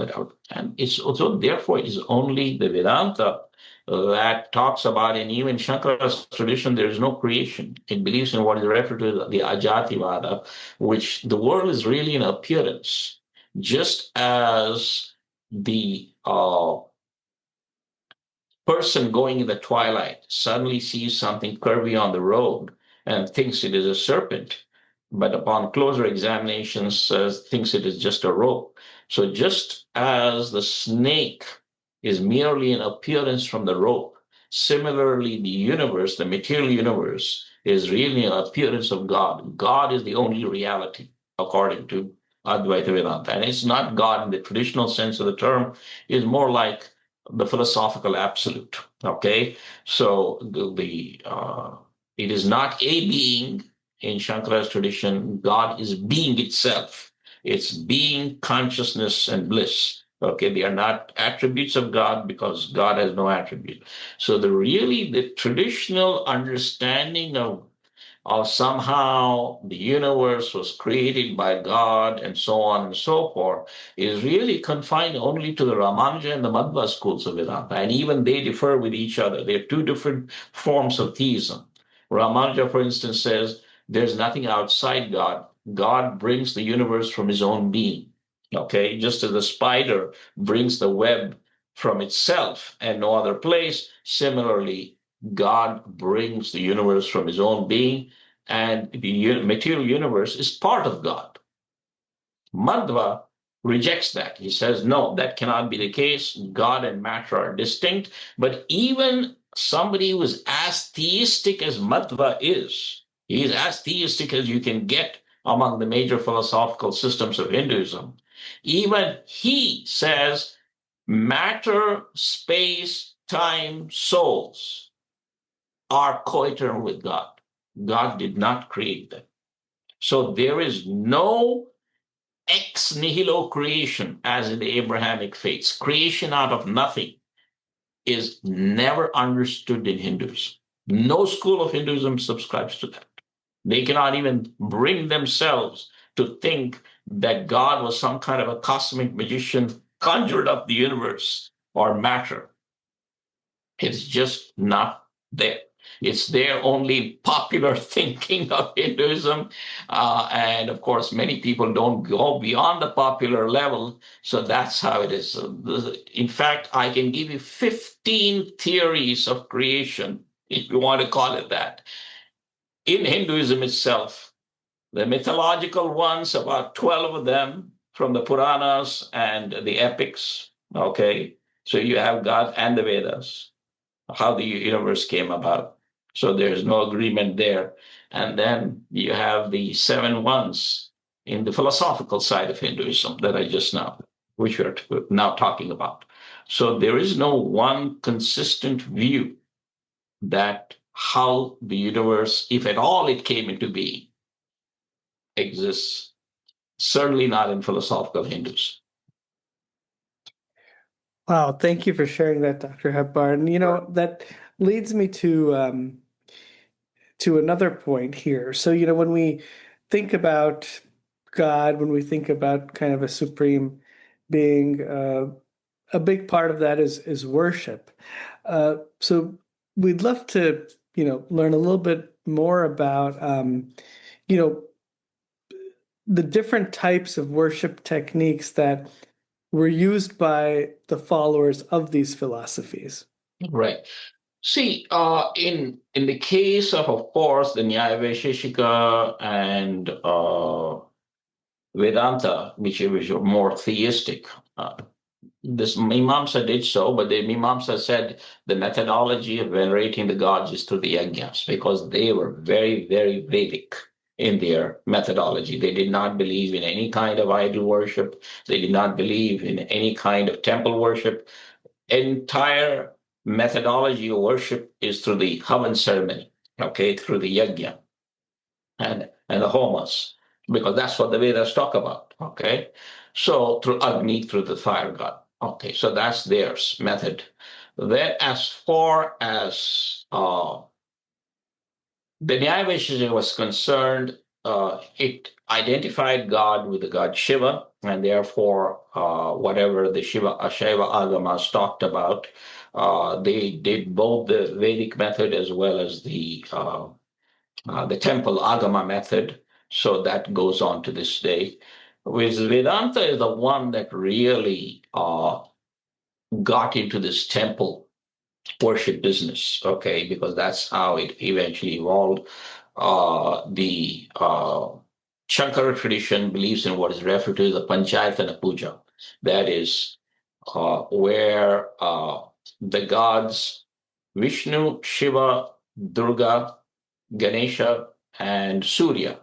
and it's also therefore it is only the Vedanta that talks about, and even Shankara's tradition, there is no creation. It believes in what is referred to as the Ajativada, which the world is really an appearance, just as the person going in the twilight suddenly sees something curvy on the road and thinks it is a serpent, but upon closer examination thinks it is just a rope. So just as the snake is merely an appearance from the rope, similarly the universe, the material universe, is really an appearance of God. God is the only reality, according to Advaita Vedanta. And it's not God in the traditional sense of the term, it's more like the philosophical absolute. Okay, so it is not a being in Shankara's tradition. God is being itself. It's being, consciousness, and bliss. Okay, they are not attributes of God because God has no attribute. So the traditional understanding of somehow the universe was created by God and so on and so forth is really confined only to the Ramanuja and the Madhva schools of Vedanta. And even they differ with each other. They're two different forms of theism. Ramanuja, for instance, says there's nothing outside God. God brings the universe from his own being. Okay, just as the spider brings the web from itself and no other place, similarly, God brings the universe from his own being, and the material universe is part of God. Madhva rejects that. He says, no, that cannot be the case. God and matter are distinct. But even somebody who is as theistic as Madhva is, he's as theistic as you can get among the major philosophical systems of Hinduism. Even he says matter, space, time, souls are co-eternal with God. God did not create them. So there is no ex nihilo creation as in the Abrahamic faiths. Creation out of nothing is never understood in Hinduism. No school of Hinduism subscribes to that. They cannot even bring themselves to think that God was some kind of a cosmic magician conjured up the universe or matter. It's just not there. It's their only popular thinking of Hinduism. And of course, many people don't go beyond the popular level. So that's how it is. In fact, I can give you 15 theories of creation, if you want to call it that, in Hinduism itself. The mythological ones, about 12 of them from the Puranas and the epics. Okay. So you have God and the Vedas, how the universe came about. So there's no agreement there. And then you have the 7 ones in the philosophical side of Hinduism that I just now, which we're now talking about. So there is no one consistent view that how the universe, if at all it came into being, exists. Certainly not in philosophical Hindus. Wow, thank you for sharing that, Dr. Hebbar. And that leads me to another point here. So when we think about God, when we think about kind of a supreme being, a big part of that is worship. So we'd love to learn a little bit more about the different types of worship techniques that were used by the followers of these philosophies. Right. See, in the case of course, the Nyaya Vaisheshika and Vedanta, which is more theistic. This Mimamsa did so, but the Mimamsa said the methodology of venerating the gods is through the yajnas, because they were very, very Vedic in their methodology. They did not believe in any kind of idol worship. They did not believe in any kind of temple worship. Entire methodology of worship is through the Havan ceremony, okay, through the yajna and the homas, because that's what the Vedas talk about, okay? So through Agni, through the fire god. Okay, so that's their method. Then as far as the Nyaya Vaishnavism was concerned, it identified God with the god Shiva, and therefore whatever the Shiva Ashaiva Agamas talked about, they did both the Vedic method as well as the temple Agama method. So that goes on to this day. Whereas Vedanta is the one that really got into this temple worship business, okay, because that's how it eventually evolved. The Shankara tradition believes in what is referred to as the Panchayatana Puja. That is where the gods Vishnu, Shiva, Durga, Ganesha, and Surya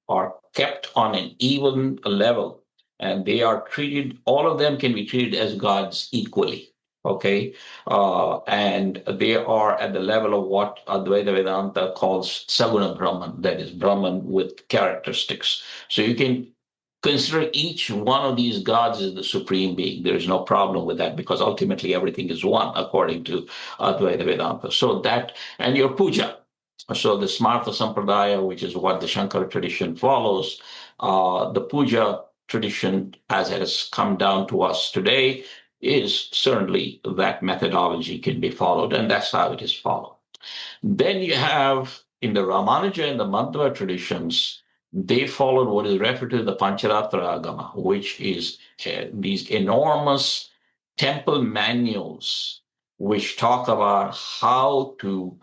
are kept on an even level, and they are treated, all of them can be treated as gods equally. Okay, and they are at the level of what Advaita Vedanta calls Saguna Brahman, that is Brahman with characteristics. So you can consider each one of these gods as the supreme being. There is no problem with that, because ultimately everything is one according to Advaita Vedanta. So that, and your puja. So the Smartha Sampradaya, which is what the Shankara tradition follows, the puja tradition as it has come down to us today is certainly that methodology can be followed, and that's how it is followed. Then you have in the Ramanuja and the Madhva traditions, they followed what is referred to the Pancharatra Agama, which is these enormous temple manuals which talk about how to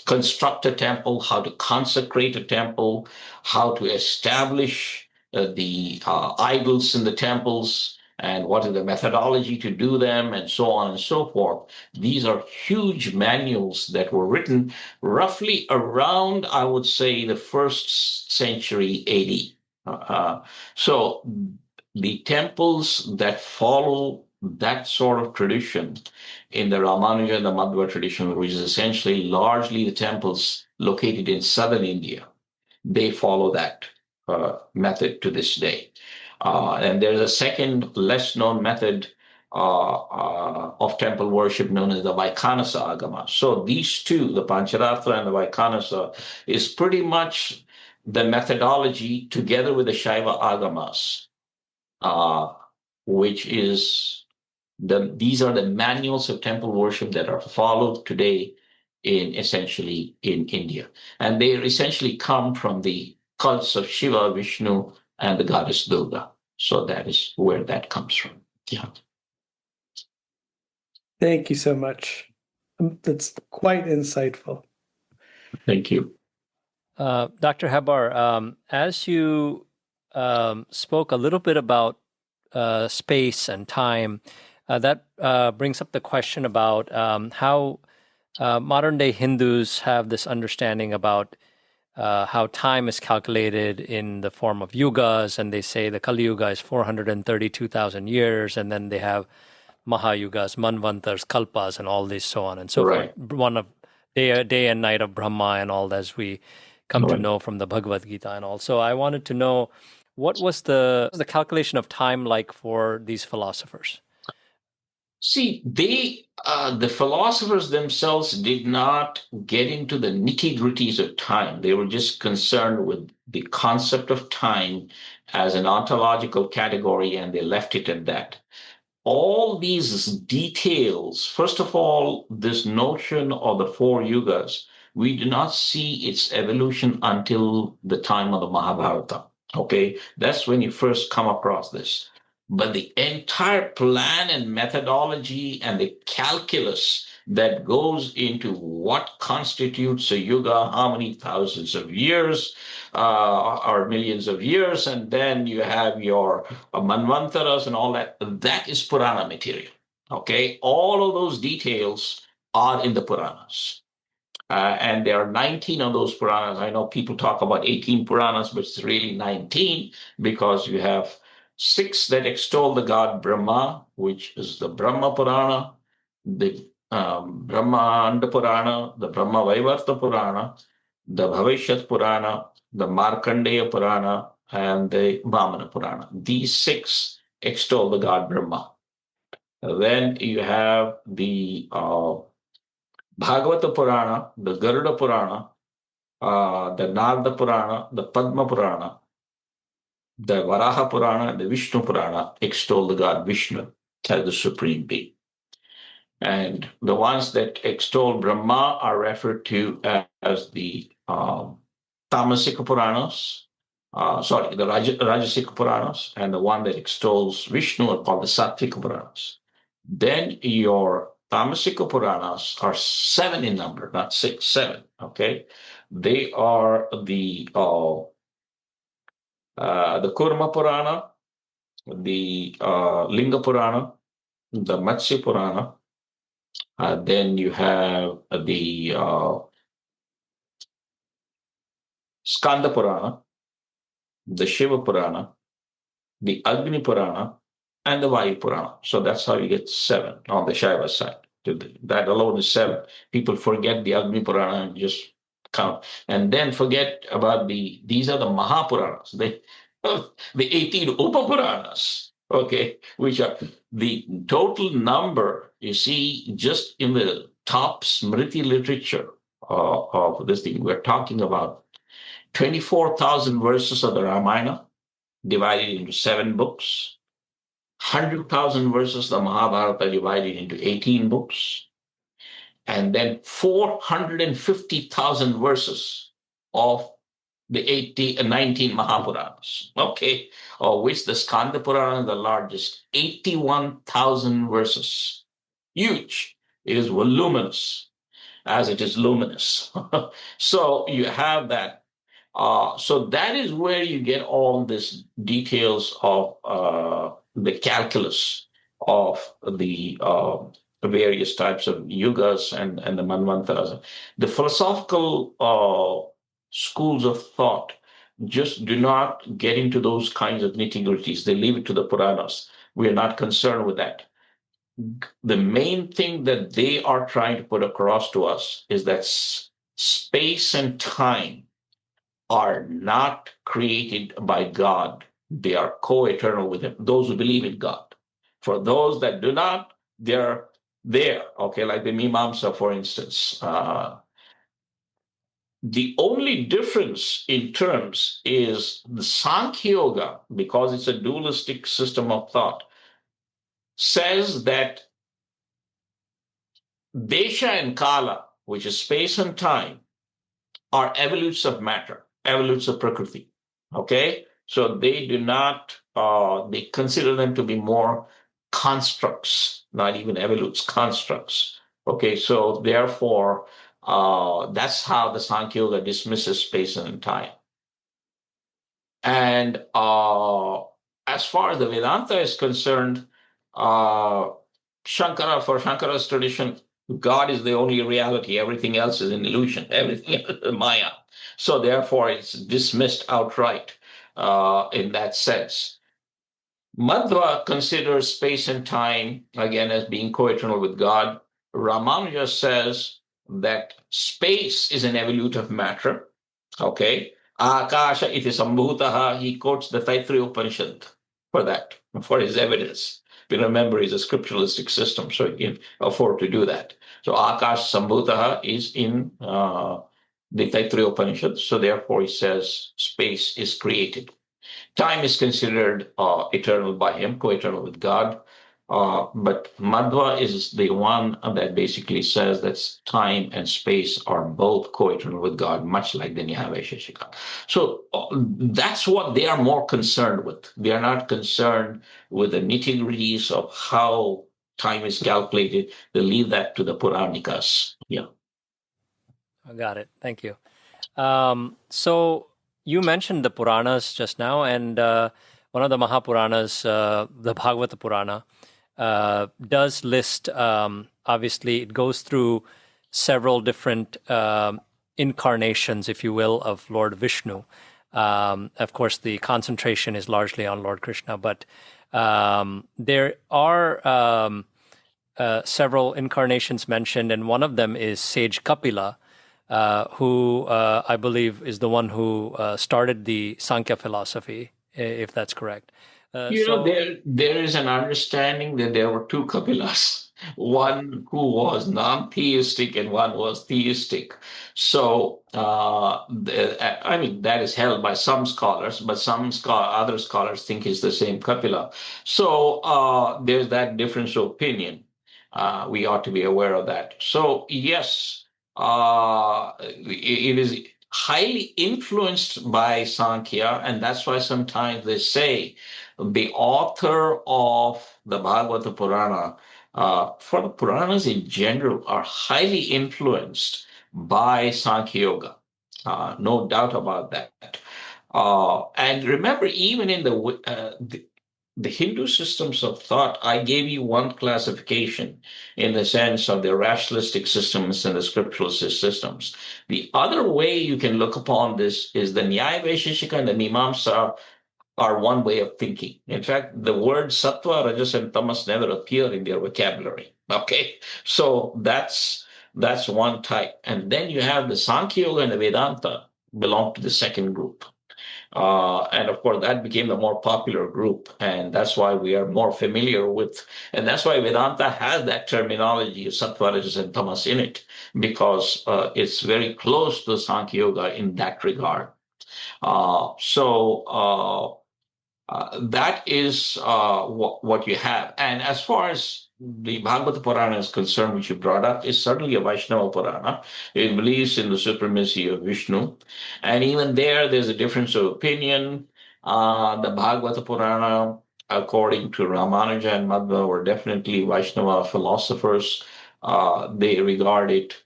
construct a temple, how to consecrate a temple, how to establish the idols in the temples, and what is the methodology to do them, and so on and so forth. These are huge manuals that were written roughly around, I would say, the first century AD. So the temples that follow that sort of tradition in the Ramanuja and the Madhva tradition, which is essentially largely the temples located in southern India, they follow that method to this day. And there's a second less known method of temple worship known as the Vaikhanasa Agama. So these two, the Pancharatra and the Vaikhanasa, is pretty much the methodology together with the Shaiva Agamas, which is these are the manuals of temple worship that are followed today essentially in India. And they essentially come from the cults of Shiva, Vishnu, and the goddess Durga. So that is where that comes from. Yeah. Thank you so much. That's quite insightful. Thank you. Dr. Hebbar, as you spoke a little bit about space and time, that brings up the question about how modern day Hindus have this understanding about how time is calculated in the form of yugas, and they say the Kali Yuga is 432,000 years, and then they have Mahayugas, Manvantars, Kalpas, and all this, so on and so forth. One of day and night of Brahma and all, as we come to know from the Bhagavad Gita and all. So I wanted to know, what was the calculation of time like for these philosophers? See, the philosophers themselves did not get into the nitty-gritties of time. They were just concerned with the concept of time as an ontological category, and they left it at that. All these details, first of all, this notion of the four yugas, we do not see its evolution until the time of the Mahabharata. Okay, that's when you first come across this. But the entire plan and methodology and the calculus that goes into what constitutes a yuga, how many thousands of years or millions of years, and then you have your manvantaras and all that. That is Purana material. Okay, all of those details are in the Puranas. And there are 19 of those Puranas. I know people talk about 18 Puranas, but it's really 19 because you have 6 that extol the god Brahma, which is the Brahma Purana, the Brahmanda Purana, the Brahma Vaivarta Purana, the Bhavishyat Purana, the Markandeya Purana, and the Vamana Purana. These 6 extol the god Brahma. Then you have the Bhagavata Purana, the Garuda Purana, the Narada Purana, the Padma Purana, the Varaha Purana, and the Vishnu Purana extol the god Vishnu as the supreme being. And the ones that extol Brahma are referred to as the Tamasika Puranas, the Rajasika Puranas, and the one that extols Vishnu are called the Sattvika Puranas. Then your Tamasika Puranas are 7 in number, not 6, 7. Okay, they are the Kurma Purana, the Linga Purana, the Matsya Purana. Then you have the Skanda Purana, the Shiva Purana, the Agni Purana, and the Vayu Purana. So that's how you get 7 on the Shaiva side. That alone is 7. People forget the Agni Purana and just count. And then forget about these are the Mahapuranas, the 18 Upapuranas, okay, which are the total number you see just in the top Smriti literature of this thing. We're talking about 24,000 verses of the Ramayana divided into 7 books, 100,000 verses of the Mahabharata divided into 18 books, and then 450,000 verses of the 19 Mahapuranas, okay, of which the Skanda Purana is the largest, 81,000 verses. Huge. It is voluminous as it is luminous. So you have that. So that is where you get all these details of the calculus of the various types of yugas and the manvantaras. The philosophical schools of thought just do not get into those kinds of nitty-gritties. They leave it to the Puranas. We are not concerned with that. The main thing that they are trying to put across to us is that space and time are not created by God. They are co-eternal with Him, those who believe in God. For those that do not, they're there, okay, like the Mimamsa, for instance. The only difference in terms is the Sankhya Yoga, because it's a dualistic system of thought, says that Desha and Kala, which is space and time, are evolutes of matter, evolutes of Prakriti. Okay? So they do not, they consider them to be more constructs, not even evolutes, constructs. Okay, so therefore, that's how the Sankhya Yoga dismisses space and time. And as far as the Vedanta is concerned, Shankara, for Shankara's tradition, God is the only reality. Everything else is an illusion. Everything else is Maya. So therefore, it's dismissed outright in that sense. Madhva considers space and time, again, as being co-eternal with God. Ramanuja says that space is an evolute of matter. Okay. Akasha iti sambhutaha. He quotes the Taittiriya Upanishad for that, for his evidence. But remember, it's a scripturalistic system, so he can afford to do that. So Akash Sambhutaha is in the Taittiriya Upanishad, so therefore he says space is created. Time is considered eternal by him, co-eternal with God. But Madhva is the one that basically says that time and space are both co-eternal with God, much like the Nihavaisheshika. So that's what they are more concerned with. They are not concerned with the nitty-gritties of how time is calculated. They leave that to the Puranikas. Yeah. I got it. Thank you. So you mentioned the Puranas just now, and one of the Mahapuranas, the Bhagavata Purana, does list, obviously, it goes through several different incarnations, if you will, of Lord Vishnu. Of course, the concentration is largely on Lord Krishna, but there are several incarnations mentioned, and one of them is Sage Kapila, who I believe is the one who started the Sankhya philosophy, if that's correct. There is an understanding that there were two Kapilas, one who was non-theistic and one was theistic. So, I mean, that is held by some scholars, but other scholars think it's the same Kapila. So, there's that difference of opinion. We ought to be aware of that. So, yes, it is highly influenced by Sankhya, and that's why sometimes they say the author of the Bhagavata Purana, for the Puranas in general, are highly influenced by Sankhya Yoga. No doubt about that. And remember, even in the Hindu systems of thought, I gave you one classification in the sense of the rationalistic systems and the scriptural systems. The other way you can look upon this is the Nyaya Vaisheshika and the Mimamsa are one way of thinking. In fact, the words sattva, rajas, and tamas never appear in their vocabulary. Okay, so that's one type. And then you have the Sankhya Yoga and the Vedanta belong to the second group. And of course, that became the more popular group. And that's why we are more familiar with, and that's why Vedanta has that terminology of sattva, rajas, and tamas in it, because it's very close to Sankhya Yoga in that regard. That is what you have. And as far as the Bhagavata Purana is concerned, which you brought up, is certainly a Vaishnava Purana. It believes in the supremacy of Vishnu. And even there's a difference of opinion. The Bhagavata Purana, according to Ramanuja and Madhva, were definitely Vaishnava philosophers. They regard it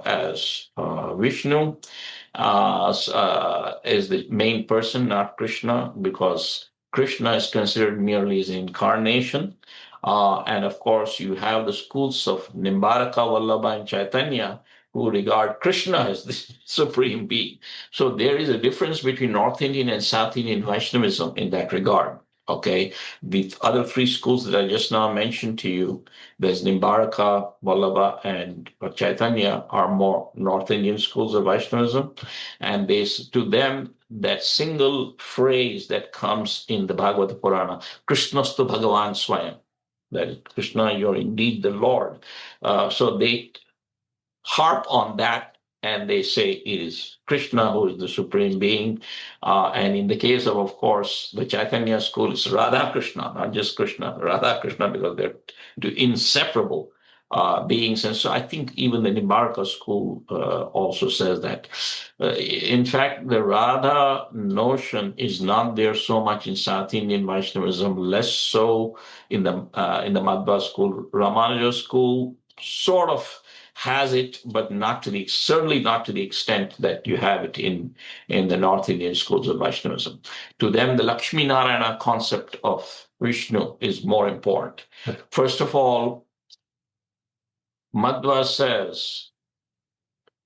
as Vishnu as the main person, not Krishna, because Krishna is considered merely as an incarnation. And of course, you have the schools of Nimbaraka, Vallabha, and Chaitanya who regard Krishna as the supreme being. So there is a difference between North Indian and South Indian Vaishnavism in that regard. Okay, the other three schools that I just now mentioned to you, there's Nimbaraka, Vallabha, and Chaitanya, are more North Indian schools of Vaishnavism. And to them, that single phrase that comes in the Bhagavata Purana, Krishnastu Bhagavan Swayam, that is, Krishna, you're indeed the Lord. So they harp on that, and they say it is Krishna who is the supreme being. And in the case of course, the Chaitanya school is Radha Krishna, not just Krishna, Radha Krishna, because they're two inseparable beings. And so I think even the Nimbarka school also says that. In fact, the Radha notion is not there so much in South Indian Vaishnavism, less so in the Madhva school. Ramanuja school sort of has it, but certainly not to the extent that you have it in the North Indian schools of Vaishnavism. To them, the Lakshmi Narayana concept of Vishnu is more important. First of all, Madhva says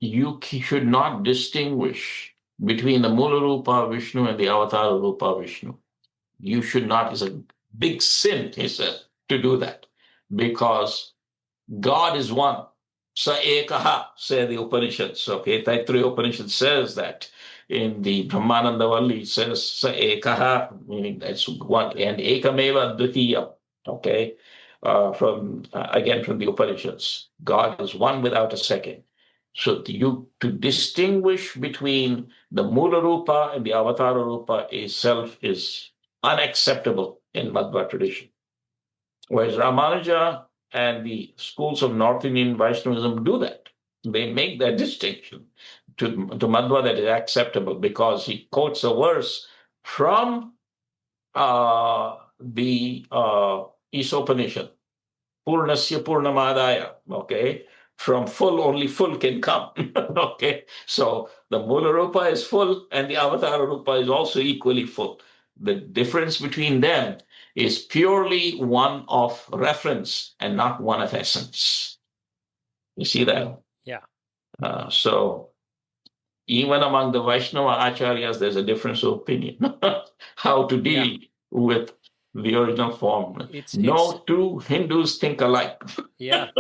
you should not distinguish between the Mula Rupa Vishnu and the Avatara Rupa Vishnu. You should not. It's a big sin, he said, to do that, because God is one. Sa ekaha, say the Upanishads. Okay, Taittiriya Upanishad says that. In the Brahmanandavalli, it says sa ekaha, meaning that's one, and ekameva dvitiya. Okay, from the Upanishads, God is one without a second. So to distinguish between the Mula Rupa and the Avatara Rupa itself is unacceptable in Madhva tradition. Whereas Ramanuja and the schools of North Indian Vaishnavism do that. They make that distinction. To Madhva, that is acceptable because he quotes a verse from the Isopanishad. Purnasya Purnamadaya. Okay, from full only full can come. Okay, so the Mula Rupa is full, and the Avatar Rupa is also equally full. The difference between them is purely one of reference and not one of essence. You see that? Yeah. So even among the Vaishnava acharyas, there's a difference of opinion how to deal with the original form. No two Hindus think alike. Yeah,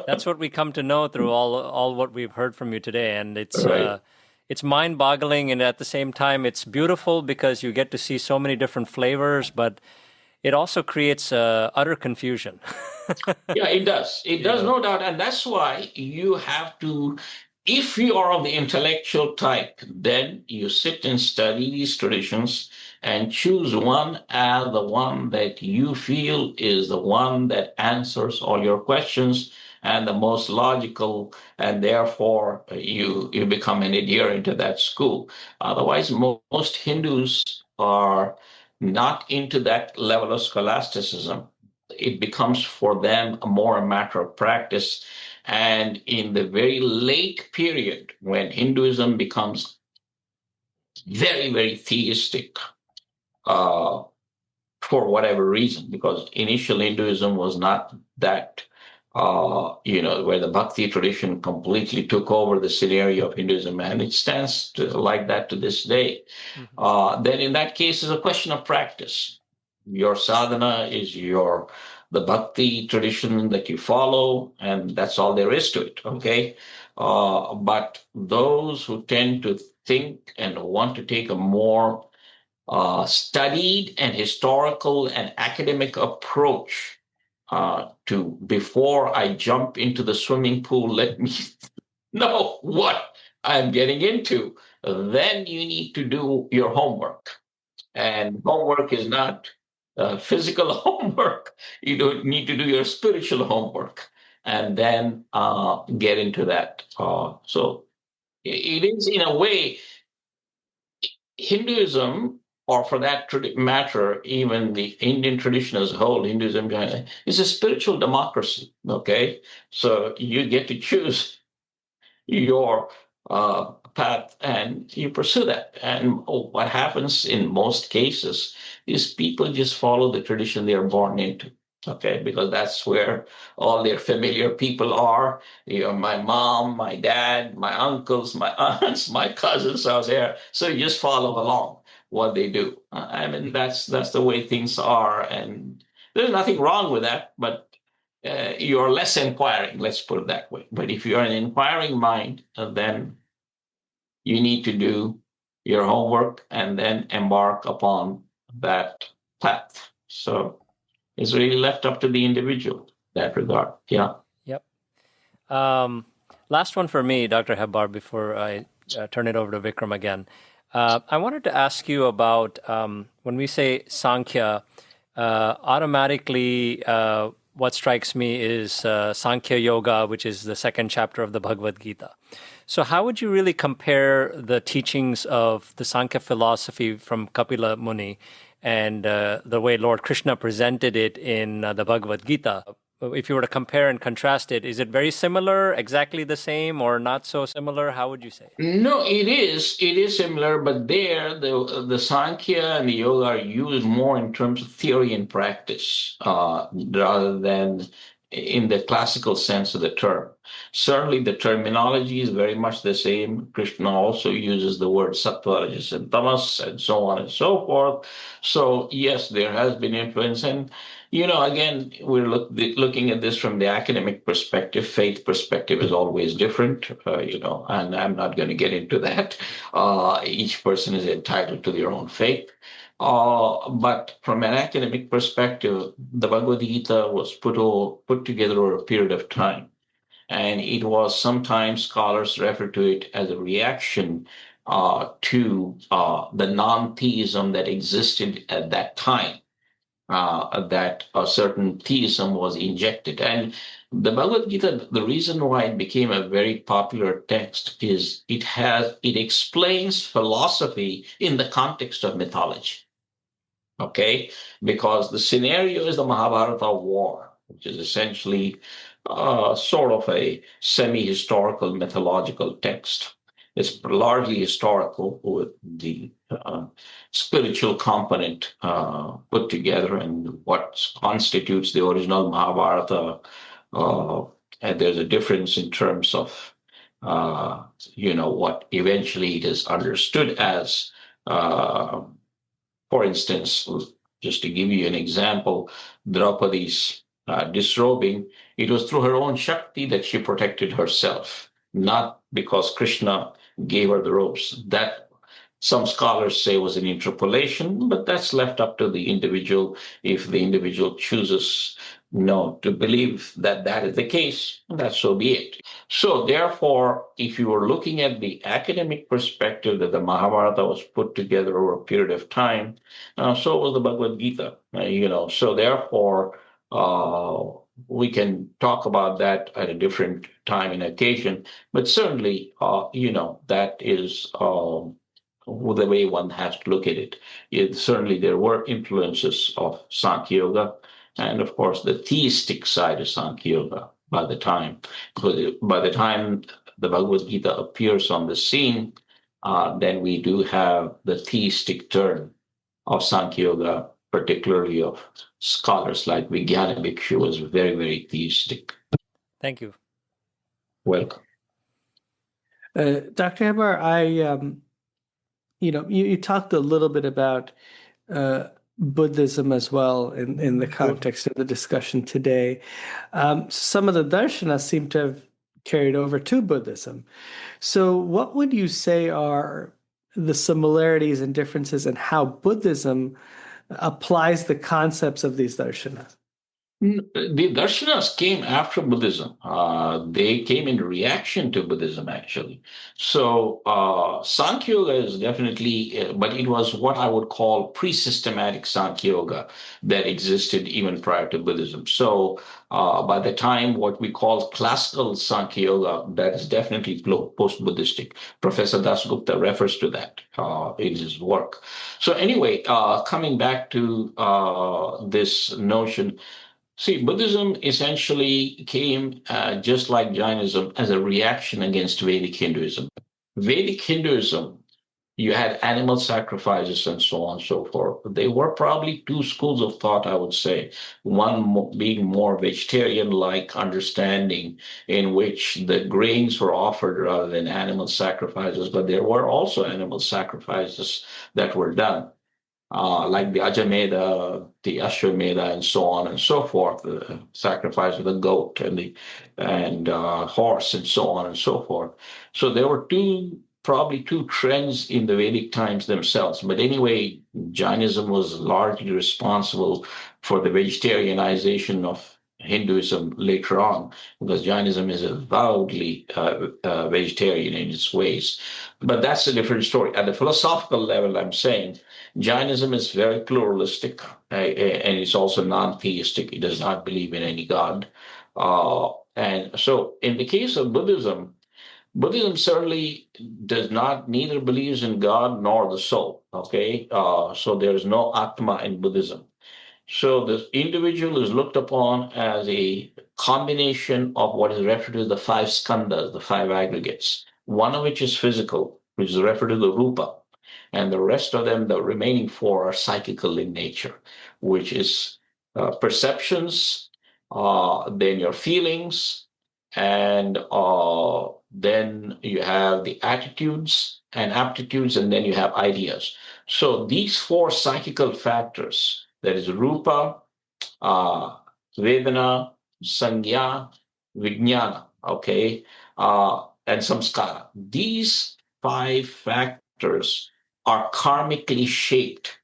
that's what we come to know through all what we've heard from you today, and Right. It's mind-boggling, and at the same time, it's beautiful because you get to see so many different flavors, but it also creates utter confusion. Yeah, it does. It does, no doubt. And that's why you have to, if you are of the intellectual type, then you sit and study these traditions and choose one as the one that you feel is the one that answers all your questions and the most logical, and therefore you become an adherent to that school. Otherwise, most Hindus are not into that level of scholasticism. It becomes for them more a matter of practice. And in the very late period, when Hinduism becomes very, very theistic, for whatever reason, because initial Hinduism was not that, where the Bhakti tradition completely took over the scenario of Hinduism, and it stands like that to this day. Then in that case, it's a question of practice. Your sadhana is the Bhakti tradition that you follow, and that's all there is to it, okay? But those who tend to think and want to take a more studied and historical and academic approach to, before I jump into the swimming pool, let me know what I'm getting into. Then you need to do your homework. And homework is not physical homework. You don't need to do your spiritual homework and then get into that. So it is, in a way, Hinduism, or for that matter, even the Indian tradition as a whole, Hinduism, is a spiritual democracy. Okay, so you get to choose your path and you pursue that. And what happens in most cases is people just follow the tradition they are born into. Okay, because that's where all their familiar people are. My mom, my dad, my uncles, my aunts, my cousins are there. So you just follow along what they do. I mean, that's the way things are, and there's nothing wrong with that. But you're less inquiring, let's put it that way. But if you're an inquiring mind, then you need to do your homework and then embark upon that path. So it's really left up to the individual in that regard. Yeah. Yep. Last one for me, Dr. Hebbar, before I turn it over to Vikram again. I wanted to ask you about when we say Sankhya, automatically what strikes me is Sankhya Yoga, which is the second chapter of the Bhagavad Gita. So how would you really compare the teachings of the Sankhya philosophy from Kapila Muni and the way Lord Krishna presented it in the Bhagavad Gita? If you were to compare and contrast it, is it very similar, exactly the same, or not so similar? How would you say? No, it is. It is similar, but there the Sankhya and the Yoga are used more in terms of theory and practice rather than in the classical sense of the term. Certainly, the terminology is very much the same. Krishna also uses the word sattva, rajas, and tamas, and so on and so forth. So, yes, there has been influence. And, again, we're looking at this from the academic perspective. Faith perspective is always different, and I'm not going to get into that. Each person is entitled to their own faith. But from an academic perspective, the Bhagavad Gita was put together over a period of time. And it was sometimes scholars refer to it as a reaction to the non-theism that existed at that time, that a certain theism was injected. And the Bhagavad Gita, the reason why it became a very popular text is it explains philosophy in the context of mythology. Okay, because the scenario is the Mahabharata war, which is essentially sort of a semi-historical mythological text. It's largely historical with the spiritual component put together and what constitutes the original Mahabharata. And there's a difference in terms of, what eventually it is understood as. For instance, just to give you an example, Draupadi's disrobing, it was through her own Shakti that she protected herself, not because Krishna gave her the robes. That some scholars say was an interpolation, but that's left up to the individual. If the individual chooses to believe that that is the case, that so be it. So therefore, if you were looking at the academic perspective that the Mahabharata was put together over a period of time, so was the Bhagavad Gita. So therefore, we can talk about that at a different time and occasion. But certainly, that is the way one has to look at it. Certainly, there were influences of Sankhya Yoga, and of course, the theistic side of Sankhya Yoga by the time. Because by the time the Bhagavad Gita appears on the scene, then we do have the theistic turn of Sankhya Yoga, particularly of scholars like Gyaan, who was very, very theistic. Thank you. Welcome. Dr. Hebbar, you talked a little bit about Buddhism as well in the context of the discussion today. Some of the Darshanas seem to have carried over to Buddhism. So what would you say are the similarities and differences in how Buddhism applies the concepts of these Darshanas? The Darshanas came after Buddhism. They came in reaction to Buddhism, actually. So Sankhya Yoga is definitely, but it was what I would call pre-systematic Sankhya Yoga that existed even prior to Buddhism. So by the time what we call classical Sankhya Yoga, that is definitely post-Buddhistic. Professor Dasgupta refers to that in his work. So anyway, coming back to this notion, see, Buddhism essentially came just like Jainism as a reaction against Vedic Hinduism. Vedic Hinduism, you had animal sacrifices and so on and so forth. They were probably two schools of thought, I would say. One being more vegetarian-like understanding in which the grains were offered rather than animal sacrifices, but there were also animal sacrifices that were done. Like the Ajameda, the Ashwamedha, and so on and so forth, the sacrifice of the goat and horse, and so on and so forth. So there were probably two trends in the Vedic times themselves. But anyway, Jainism was largely responsible for the vegetarianization of Hinduism later on, because Jainism is avowedly vegetarian in its ways. But that's a different story. At the philosophical level, I'm saying Jainism is very pluralistic, and it's also non-theistic. It does not believe in any god. And so in the case of Buddhism certainly neither believes in God nor the soul, okay? So there's no Atma in Buddhism. So the individual is looked upon as a combination of what is referred to as the five skandhas, the five aggregates, one of which is physical, which is referred to the rupa, and the rest of them, the remaining four, are psychical in nature, which is perceptions, then your feelings, and then you have the attitudes and aptitudes, and then you have ideas. So these four psychical factors, that is rupa, vedana, sankhya, vijnana, okay, and samskara. These five factors are karmically shaped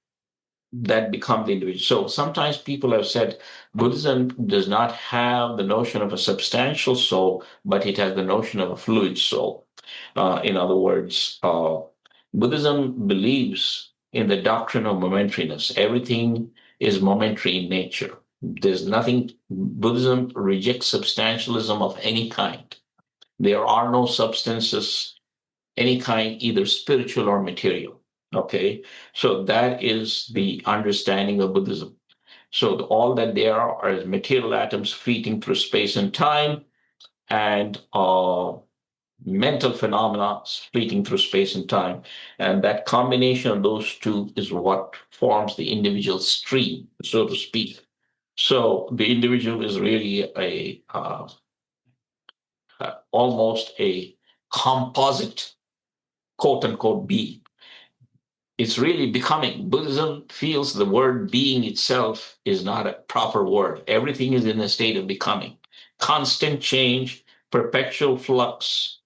that become the individual. So sometimes people have said Buddhism does not have the notion of a substantial soul, but it has the notion of a fluid soul. In other words, Buddhism believes in the doctrine of momentariness. Everything is momentary in nature. There's nothing, Buddhism rejects substantialism of any kind. There are no substances, any kind, either spiritual or material. Okay, so that is the understanding of Buddhism. So all that there are is material atoms fleeting through space and time, and mental phenomena fleeting through space and time. And that combination of those two is what forms the individual stream, so to speak. So the individual is really almost a composite, quote unquote, being. It's really becoming. Buddhism feels the word being itself is not a proper word. Everything is in a state of becoming. Constant change, perpetual flux,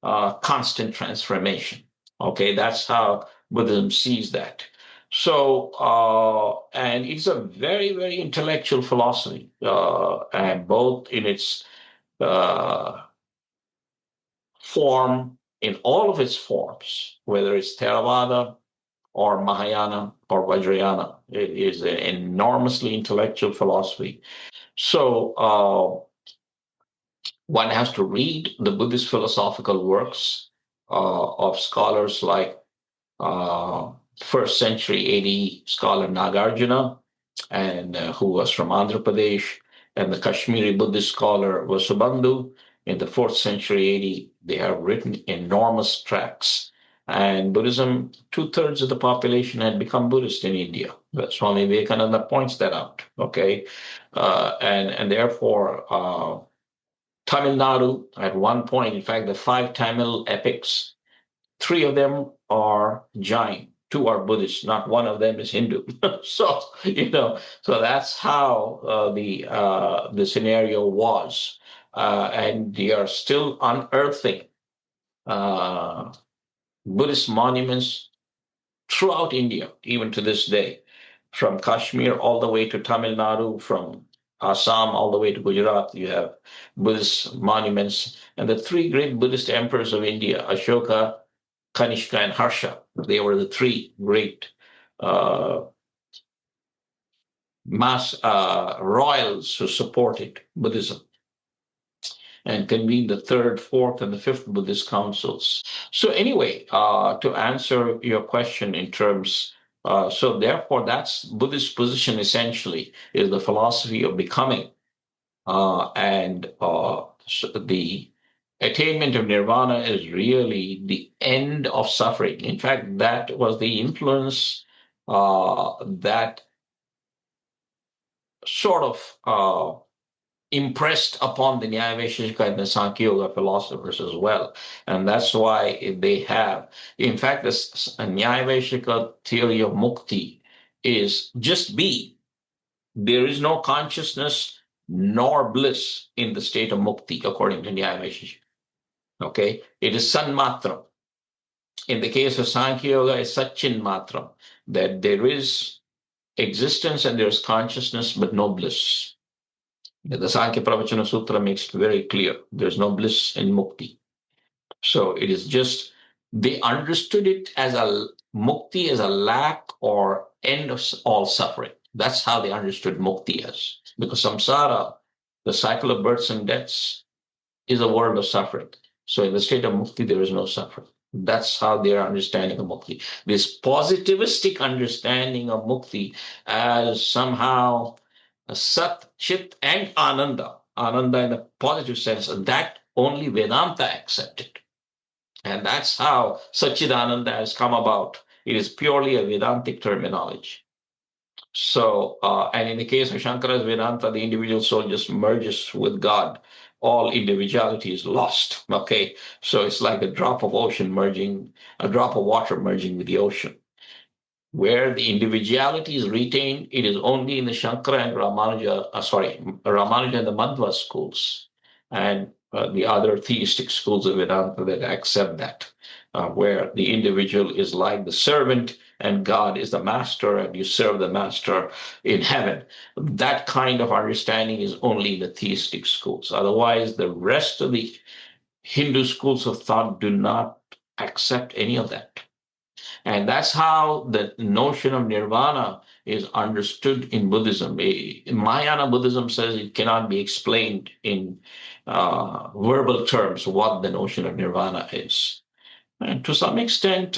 constant transformation. Okay, that's how Buddhism sees that. So, and it's a very, very intellectual philosophy, and both in its form, in all of its forms, whether it's Theravada or Mahayana or Vajrayana. It is an enormously intellectual philosophy. So one has to read the Buddhist philosophical works of scholars like first century AD scholar Nagarjuna, and who was from Andhra Pradesh, and the Kashmiri Buddhist scholar Vasubandhu. In the 4th century AD, they have written enormous tracts. And Buddhism, 2/3 of the population had become Buddhist in India. Swami Vivekananda points that out. Okay, and therefore Tamil Nadu at one point, in fact, the 5 Tamil epics, 3 of them are Jain, 2 are Buddhist, not one of them is Hindu. So so that's how the scenario was, and they are still unearthing Buddhist monuments throughout India, even to this day, from Kashmir all the way to Tamil Nadu, from Assam all the way to Gujarat. You have Buddhist monuments, and the 3 great Buddhist emperors of India, Ashoka, Kanishka, and Harsha. They were the 3 great royals who supported Buddhism and convened the 3rd, 4th, and the 5th Buddhist councils. So anyway, to answer your question in terms, so therefore that's Buddhist position essentially is the philosophy of becoming, and so the attainment of nirvana is really the end of suffering. In fact, that was the influence that sort of impressed upon the Nyaya Vaisheshika and the Sankhya Yoga philosophers as well. And that's why they have, in fact, this Nyaya Vaisheshika theory of Mukti is just be. There is no consciousness nor bliss in the state of Mukti, according to Nyaya Vaisheshika. Okay, it is Sanmatram. In the case of Sankhya Yoga, it's Satchin Matram, that there is existence and there's consciousness, but no bliss. The Sankhya Pravachana Sutra makes it very clear. There's no bliss in Mukti. So it is just, they understood it as a Mukti as a lack or end of all suffering. That's how they understood Mukti as. Because samsara, the cycle of births and deaths, is a world of suffering. So in the state of Mukti, there is no suffering. That's how their understanding of Mukti. This positivistic understanding of Mukti as somehow Sat, Chit, and Ananda, Ananda in the positive sense, that only Vedanta accepted. And that's how Satchidananda has come about. It is purely a Vedantic terminology. So, and in the case of Shankara's Vedanta, the individual soul just merges with God. All individuality is lost. Okay, so it's like a drop of water merging with the ocean. Where the individuality is retained, it is only in the Shankara and Ramanuja and the Madhva schools, and the other theistic schools of Vedanta that accept that, where the individual is like the servant and God is the master, and you serve the master in heaven. That kind of understanding is only in the theistic schools. Otherwise, the rest of the Hindu schools of thought do not accept any of that. And that's how the notion of nirvana is understood in Buddhism. Mahayana Buddhism says it cannot be explained in verbal terms what the notion of nirvana is. And to some extent,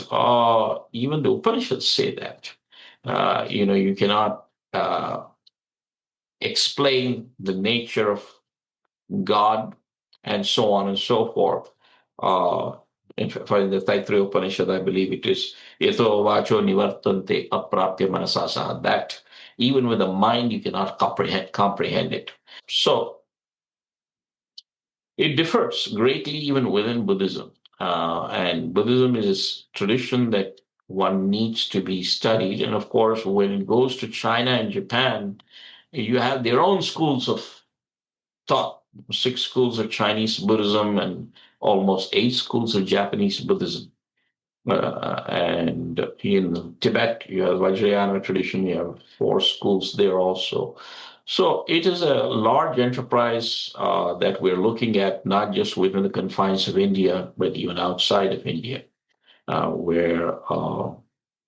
even the Upanishads say that. You cannot explain the nature of God and so on and so forth. In the Taittiriya Upanishad, I believe it is Yato Vacho Nivartante Aprapya Manasasa, that even with the mind you cannot comprehend it. So it differs greatly even within Buddhism. And Buddhism is a tradition that one needs to be studied. And of course, when it goes to China and Japan, you have their own schools of thought, 6 schools of Chinese Buddhism and almost 8 schools of Japanese Buddhism. And in Tibet, you have Vajrayana tradition, you have 4 schools there also. So it is a large enterprise that we're looking at, not just within the confines of India, but even outside of India, where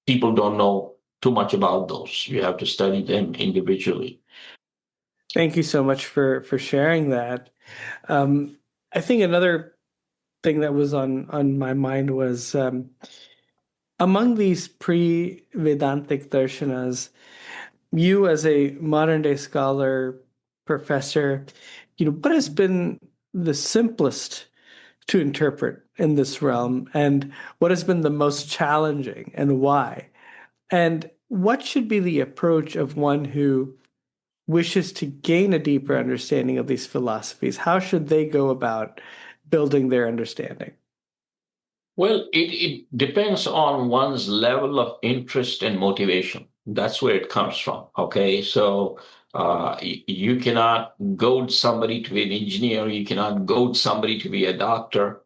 people don't know too much about those. You have to study them individually. Thank you so much for sharing that. I think another thing that was on my mind was among these pre-Vedantic darshanas, you as a modern day scholar, professor, what has been the simplest to interpret in this realm, and what has been the most challenging, and why? And what should be the approach of one who wishes to gain a deeper understanding of these philosophies? How should they go about building their understanding? Well, it depends on one's level of interest and motivation. That's where it comes from. Okay. So you cannot goad somebody to be an engineer, you cannot goad somebody to be a doctor.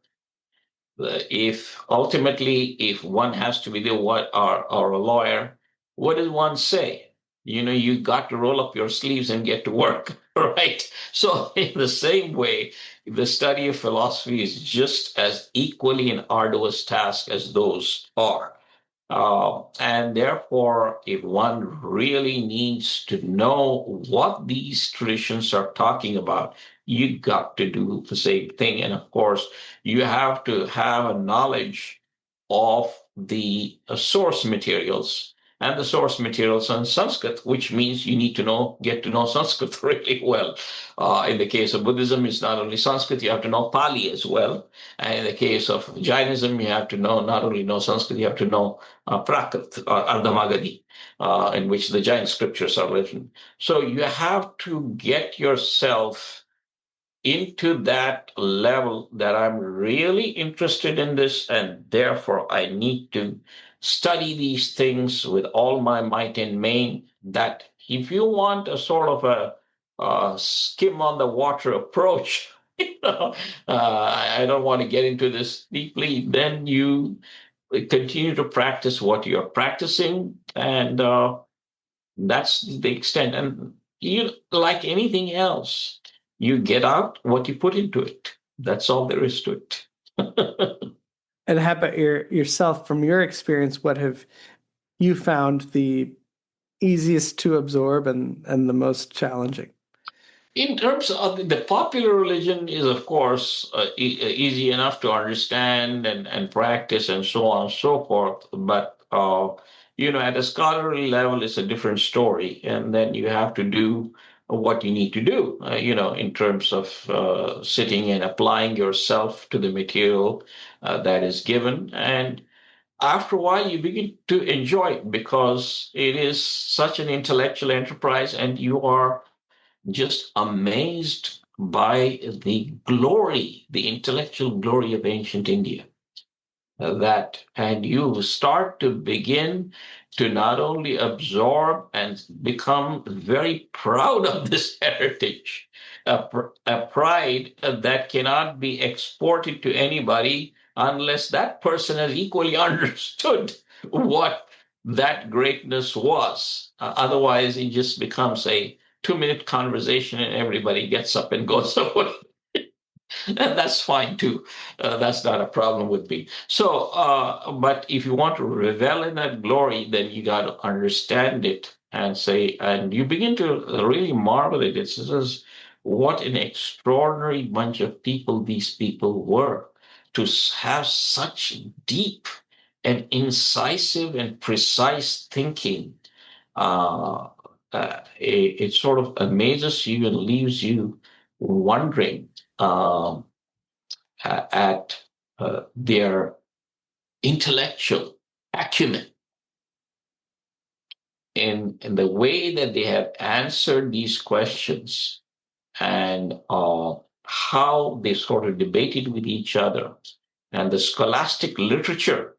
If ultimately, if one has to be the what or a lawyer, what does one say? You got to roll up your sleeves and get to work, right? So in the same way, the study of philosophy is just as equally an arduous task as those are. And therefore, if one really needs to know what these traditions are talking about, you got to do the same thing. And of course, you have to have a knowledge of the source materials, and the source materials are in Sanskrit, which means you need to get to know Sanskrit really well. In the case of Buddhism, it's not only Sanskrit, you have to know Pali as well. And in the case of Jainism, you have to not only know Sanskrit, you have to know Prakrit or Ardhamagadi, in which the Jain scriptures are written. So you have to get yourself into that level that I'm really interested in this, and therefore I need to study these things with all my might and main. That if you want a sort of a skim on the water approach, I don't want to get into this deeply, then you continue to practice what you're practicing, and that's the extent. And like anything else, you get out what you put into it. That's all there is to it. And how about yourself, from your experience, what have you found the easiest to absorb and the most challenging? In terms of the popular religion is, of course, easy enough to understand and practice and so on and so forth. But, at a scholarly level, it's a different story. And then you have to do what you need to do, in terms of sitting and applying yourself to the material that is given. And after a while, you begin to enjoy it because it is such an intellectual enterprise, and you are just amazed by the glory, the intellectual glory of ancient India. And you start to begin to not only absorb and become very proud of this heritage, a pride that cannot be exported to anybody unless that person has equally understood what that greatness was. Otherwise, it just becomes a 2-minute conversation and everybody gets up and goes away. And that's fine too. That's not a problem with me. So, but if you want to revel in that glory, then you got to understand it and and you begin to really marvel at it. This is what an extraordinary bunch of people these people were, to have such deep and incisive and precise thinking. it sort of amazes you and leaves you wondering at their intellectual acumen in the way that they have answered these questions and how they sort of debated with each other and the scholastic literature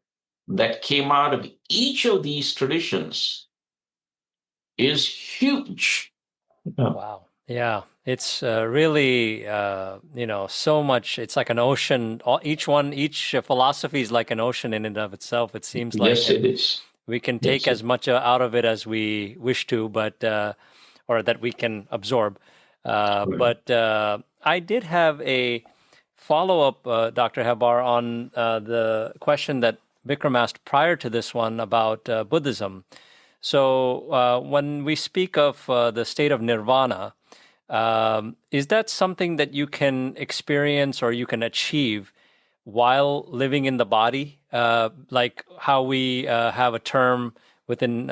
that came out of each of these traditions is huge. Wow. Yeah, it's really, so much. It's like an ocean. Each philosophy is like an ocean in and of itself, it seems like. Yes, And it is. we can take Yes, as much out of it as we wish to, but or that we can absorb. But I did have a follow-up, Dr. Hebbar, on the question that Bikram asked prior to this one about Buddhism. So when we speak of the state of nirvana, is that something that you can experience or you can achieve while living in the body? Like how we have a term within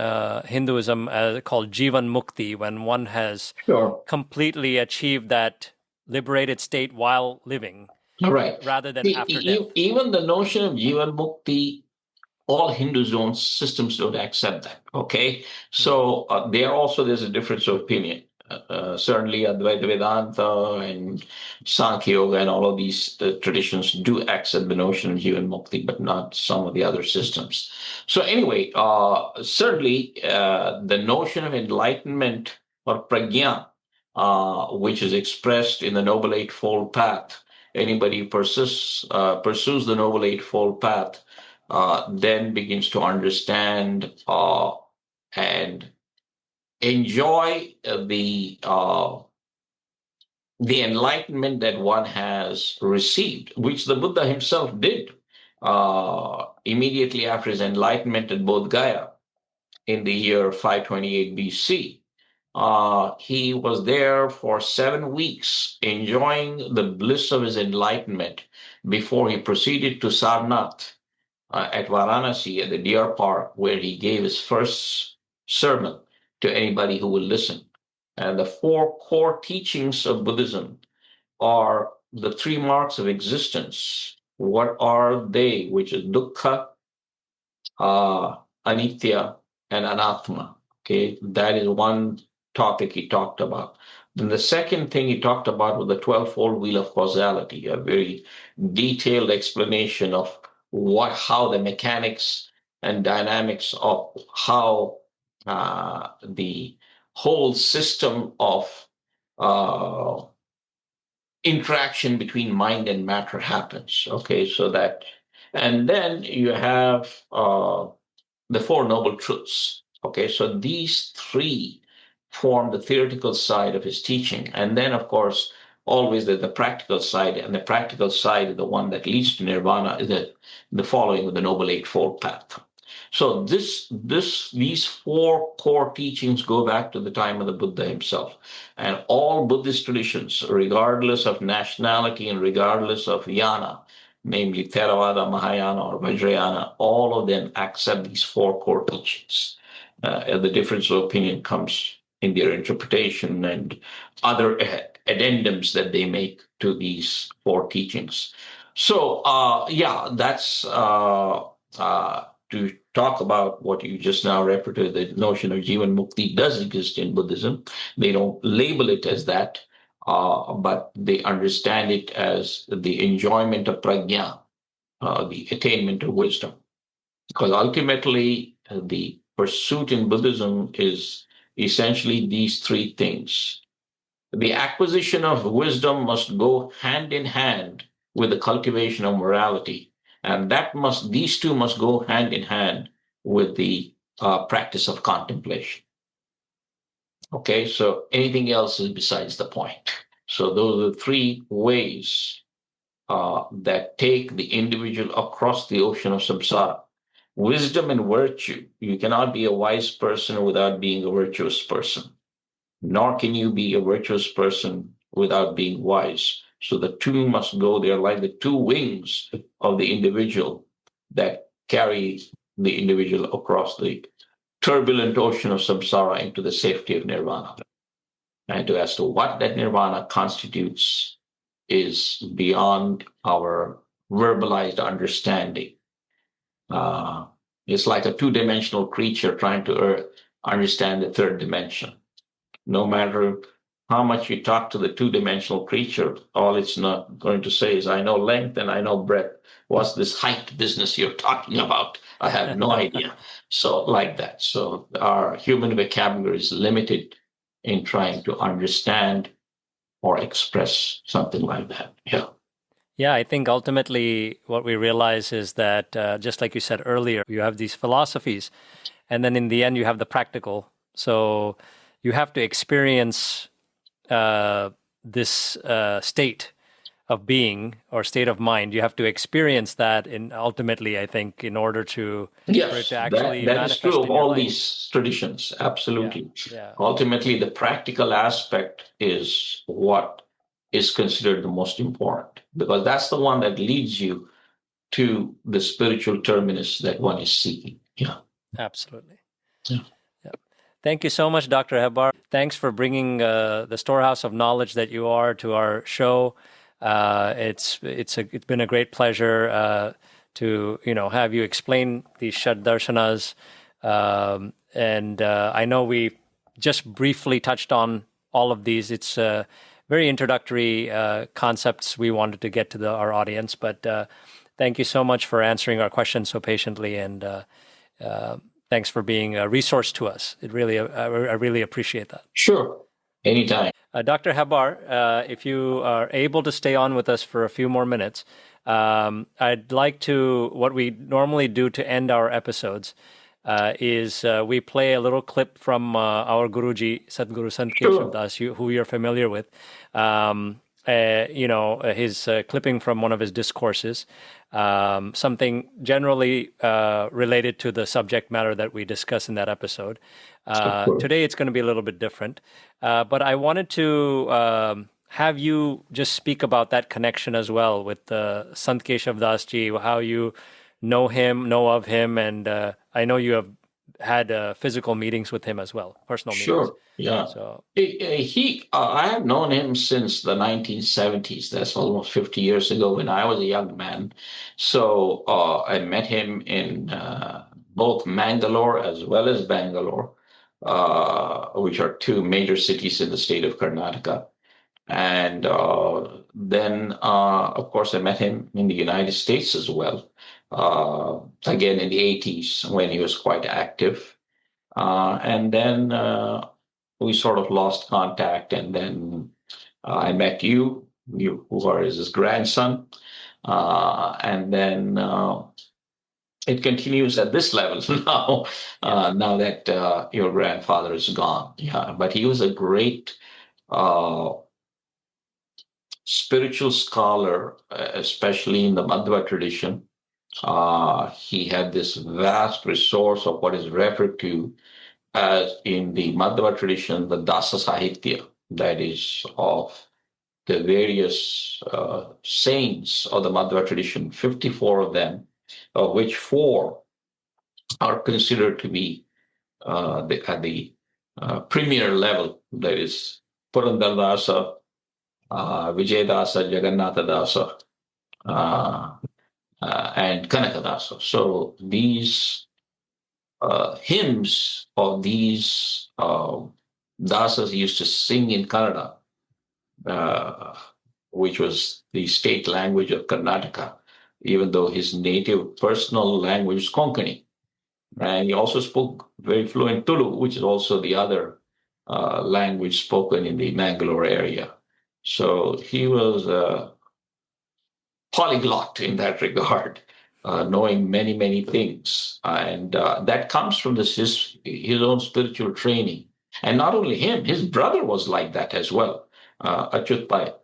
Hinduism called Jeevan Mukti, when one has sure. completely achieved that liberated state while living, All right. rather than after death. Even the notion of Jivan Mukti, all Hindu zone systems don't accept that. Okay, so there's a difference of opinion. Certainly, Advaita Vedanta and Sankhya Yoga and all of these traditions do accept the notion of Jivan Mukti, but not some of the other systems. So anyway, certainly the notion of enlightenment or prajna, which is expressed in the Noble Eightfold Path. Anybody who pursues the Noble Eightfold Path then begins to understand and enjoy the enlightenment that one has received, which the Buddha himself did immediately after his enlightenment at Bodh Gaya in the year 528 BC. He was there for 7 weeks enjoying the bliss of his enlightenment before he proceeded to Sarnath at Varanasi at the Deer Park, where he gave his first sermon to anybody who would listen. And the 4 core teachings of Buddhism are the 3 marks of existence. What are they? Which is dukkha, anitya, and anatma. Okay, that is one topic he talked about. Then the second thing he talked about was the 12-fold wheel of causality, a very detailed explanation of how the mechanics and dynamics of how the whole system of interaction between mind and matter happens. Okay, so that, and then you have the 4 noble truths. Okay, so these 3 form the theoretical side of his teaching. And then, of course, always there's the practical side, and the practical side is the one that leads to nirvana, is the following of the Noble Eightfold Path. So these 4 core teachings go back to the time of the Buddha himself. And all Buddhist traditions, regardless of nationality and regardless of yana, namely Theravada, Mahayana, or Vajrayana, all of them accept these 4 core teachings. And the difference of opinion comes in their interpretation and other addendums that they make to these 4 teachings. So, that's to talk about what you just now referred to. The notion of Jivan Mukti does exist in Buddhism. They don't label it as that, but they understand it as the enjoyment of prajna, the attainment of wisdom. Because ultimately, the pursuit in Buddhism is essentially these 3 things. The acquisition of wisdom must go hand in hand with the cultivation of morality. And these 2 must go hand in hand with the practice of contemplation. Okay, so anything else is besides the point. So those are the 3 ways that take the individual across the ocean of samsara. Wisdom and virtue. You cannot be a wise person without being a virtuous person, nor can you be a virtuous person without being wise. So the 2 must go. They're like the 2 wings of the individual that carry the individual across the turbulent ocean of samsara into the safety of nirvana. And as to what that nirvana constitutes is beyond our verbalized understanding. It's like a two-dimensional creature trying to understand the third dimension. No matter how much you talk to the two-dimensional creature, all it's not going to say is, I know length and I know breadth. What's this height business you're talking about? I have no idea. So like that. So our human vocabulary is limited in trying to understand or express something like that. Yeah. Yeah, I think ultimately what we realize is that, just like you said earlier, you have these philosophies, and then in the end you have the practical. So you have to experience this state of being or state of mind. You have to experience that ultimately, I think, in order for it to actually that is true of in your all life. These traditions. Absolutely. Yeah. Ultimately, the practical aspect is what is considered the most important, because that's the one that leads you to the spiritual terminus that one is seeking. Yeah. Absolutely. Yeah. Yeah. Thank you so much, Dr. Hebbar. Thanks for bringing the storehouse of knowledge that you are to our show. It's been a great pleasure to have you explain these Shad Darshanas, and I know we just briefly touched on all of these. It's very introductory concepts we wanted to get to our audience, but thank you so much for answering our questions so patiently, and thanks for being a resource to us. I really appreciate that. Sure. Anytime. Dr. Hebbar, if you are able to stay on with us for a few more minutes, I'd like to, what we normally do to end our episodes is we play a little clip from our Guruji, Sadguru Sant Keshavadas, who you're familiar with. His clipping from one of his discourses, something generally related to the subject matter that we discuss in that episode. Today it's going to be a little bit different, but I wanted to have you just speak about that connection as well with Sant Keshavadas ji, how you know of him, and I know you have had physical meetings with him as well, personal meetings. Sure, yeah. So I have known him since the 1970s. That's almost 50 years ago when I was a young man. So I met him in both Mangalore as well as Bangalore, which are two major cities in the state of Karnataka. And then, of course, I met him in the United States as well, again in the 80s when he was quite active. And then we sort of lost contact. And then I met you who are his grandson. And then it continues at this level now, now that your grandfather is gone. Yeah, but he was a great spiritual scholar, especially in the Madhva tradition. He had this vast resource of what is referred to as in the Madhva tradition, the Dasa Sahitya, that is of the various saints of the Madhva tradition, 54 of them, of which 4 are considered to be at the premier level, that is Purandardasa, Vijayadasa, Jagannatha and Kanakadasa. So these hymns of these dasas used to sing in Kannada, which was the state language of Karnataka, even though his native personal language is Konkani. And he also spoke very fluent Tulu, which is also the other language spoken in the Mangalore area. So he was a polyglot in that regard, knowing many, many things. And that comes from his own spiritual training. And not only him, his brother was like that as well, Achyut Pai.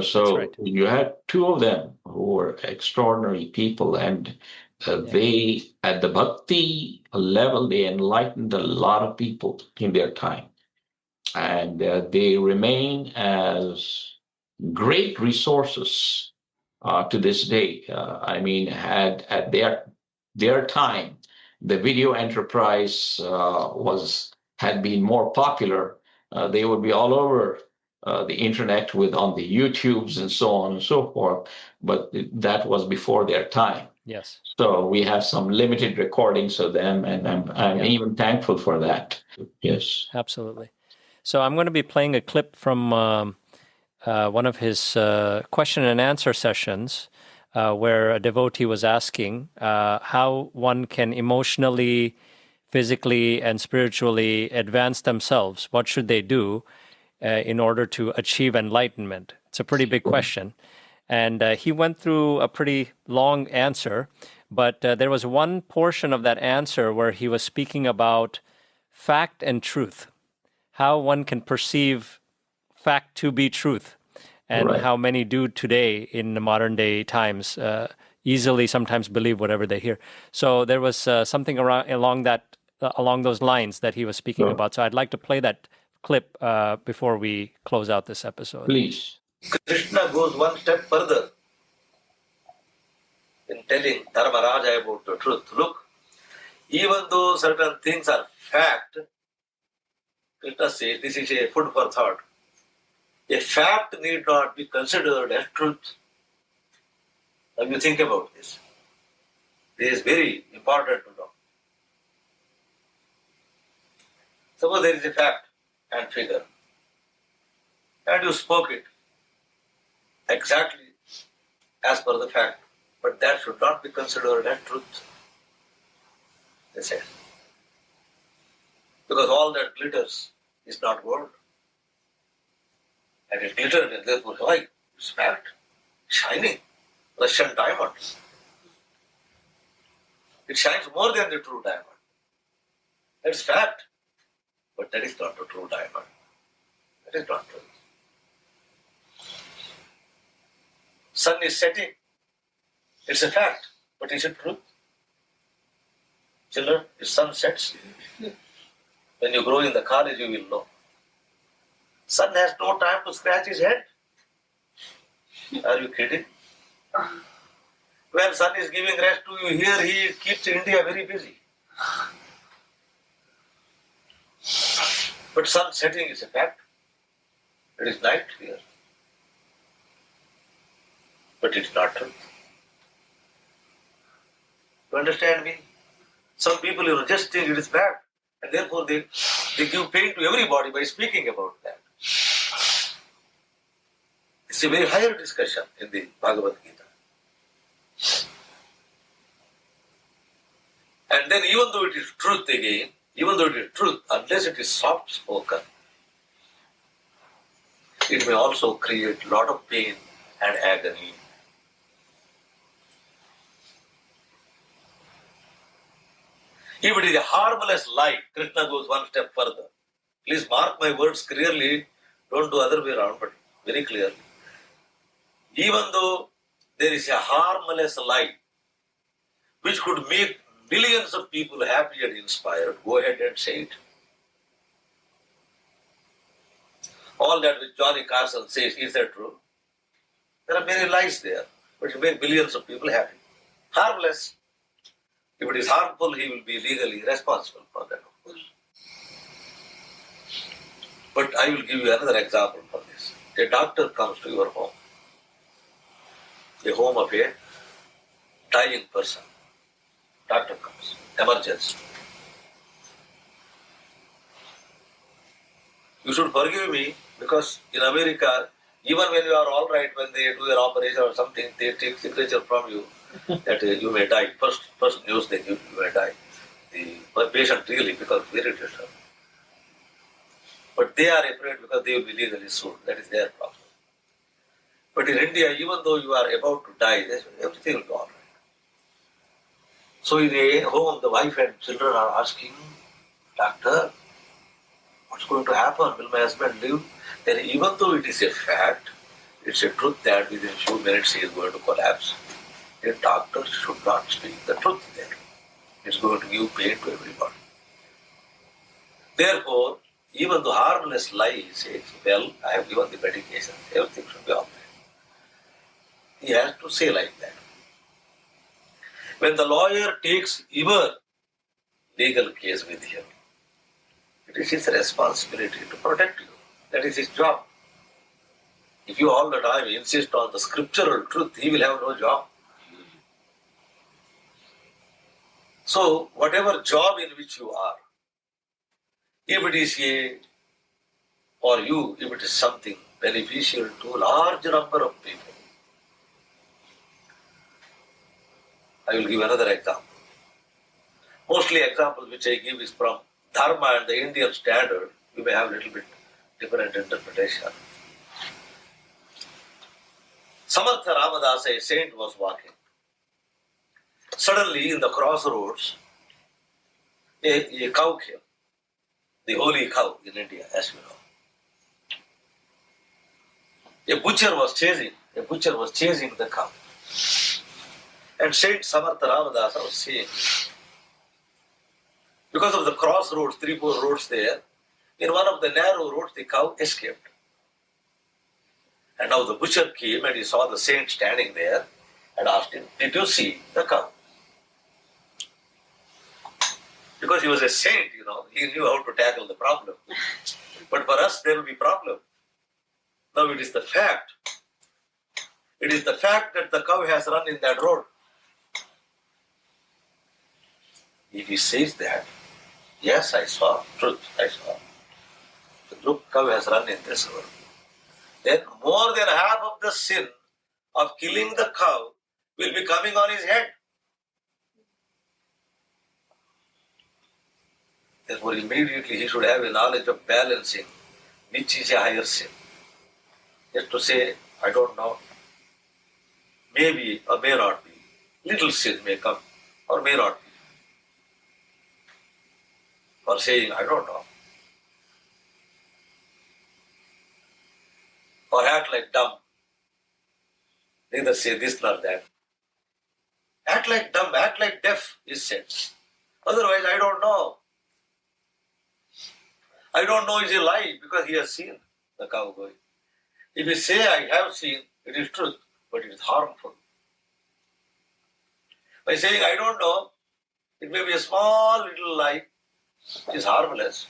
So right. You had 2 of them who were extraordinary people, and they, at the bhakti level, they enlightened a lot of people in their time. And they remain as great resources to this day. I mean, at their time, the video enterprise had been more popular, they would be all over the internet on the YouTubes and so on and so forth. But that was before their time. Yes. So we have some limited recordings of them, and I'm even thankful for that. Yes. Absolutely. So I'm going to be playing a clip from one of his question and answer sessions where a devotee was asking how one can emotionally, physically, and spiritually advance themselves. What should they do in order to achieve enlightenment? It's a pretty big question. And he went through a pretty long answer, but there was one portion of that answer where he was speaking about fact and truth, how one can perceive fact to be truth, and how many do today in the modern day times easily sometimes believe whatever they hear. So there was something along those lines that he was speaking about. So I'd like to play that clip before we close out this episode. Please. Krishna goes one step further in telling Dharmaraja about the truth. Look, even though certain things are fact, Krishna says this is a food for thought. A fact need not be considered as truth. Now you think about this. This is very important to know. Suppose there is a fact and figure, and you spoke it exactly as per the fact, but that should not be considered as truth, they said. Because all that glitters is not gold. And it glittered, and therefore, why? It's fact, shining, Russian diamonds. It shines more than the true diamond. That's fact. But that is not the true diamond. That is not true. Sun is setting. It's a fact. But is it truth? Children, the sun sets. When you grow in the college, you will know. Sun has no time to scratch his head. Are you kidding? When sun is giving rest to you here, he keeps India very busy. But sun setting is a fact. It is night here. But it is not truth. You understand me? Some people just think it is bad, and therefore they give pain to everybody by speaking about that. It's a very higher discussion in the Bhagavad Gita. And then even though it is truth again, even though it is truth, unless it is soft spoken, it may also create a lot of pain and agony. If it is a harmless lie, Krishna goes one step further. Please mark my words clearly, don't do other way around, but very clearly. Even though there is a harmless lie, which could make millions of people happy and inspired, go ahead and say it. All that which Johnny Carson says, is that true? There are many lies there, but it makes billions of people happy. Harmless. If it is harmful, he will be legally responsible for that, of course. But I will give you another example for this. A doctor comes to your home, a home of a dying person. Doctor comes, emergency. You should forgive me because in America, even when you are all right, when they do an operation or something, they take signature from you that you may die. First news they give you may die. The patient really becomes very disturbed. But they are afraid because they will be legally sued. That is their problem. But in India, even though you are about to die, everything will go all right. So in a home, the wife and children are asking, Doctor, what's going to happen? Will my husband live? Then even though it is a fact, it's a truth that within a few minutes he is going to collapse. A doctor should not speak the truth there. It's going to give pain to everybody. Therefore, even the harmless lie says, well, I have given the medication, everything should be all right. He has to say like that. When the lawyer takes Hebbar legal case with him. It is his responsibility to protect you. That is his job. If you all the time insist on the scriptural truth, he will have no job. So, whatever job in which you are, if it is for you, if it is something beneficial to a large number of people, I will give another example. Mostly examples which I give is from Dharma and the Indian standard. You may have a little bit different interpretation. Samartha Ramadasa, a saint, was walking. Suddenly, in the crossroads, a cow came. The holy cow in India, as you know. A butcher was chasing the cow. And Saint Samartha Ramadasa was saying, because of the crossroads, 3-4 roads there, in one of the narrow roads, the cow escaped. And now the butcher came and he saw the saint standing there and asked him, did you see the cow? Because he was a saint, he knew how to tackle the problem. But for us, there will be problem. Now it is the fact. It is the fact that the cow has run in that road. If he says that, yes, I saw, truth, I saw. The cow has run in this road. Then more than half of the sin of killing the cow will be coming on his head. Therefore, immediately he should have a knowledge of balancing which is a higher sin. Just to say, I don't know, maybe or may not be. Little sin may come or may not be. Or saying, I don't know. Or act like dumb. Neither say this nor that. Act like dumb, act like deaf is said. Otherwise, I don't know. I don't know is a lie because he has seen the cow going. If you say I have seen, it is truth, but it is harmful. By saying I don't know, it may be a small little lie, which is harmless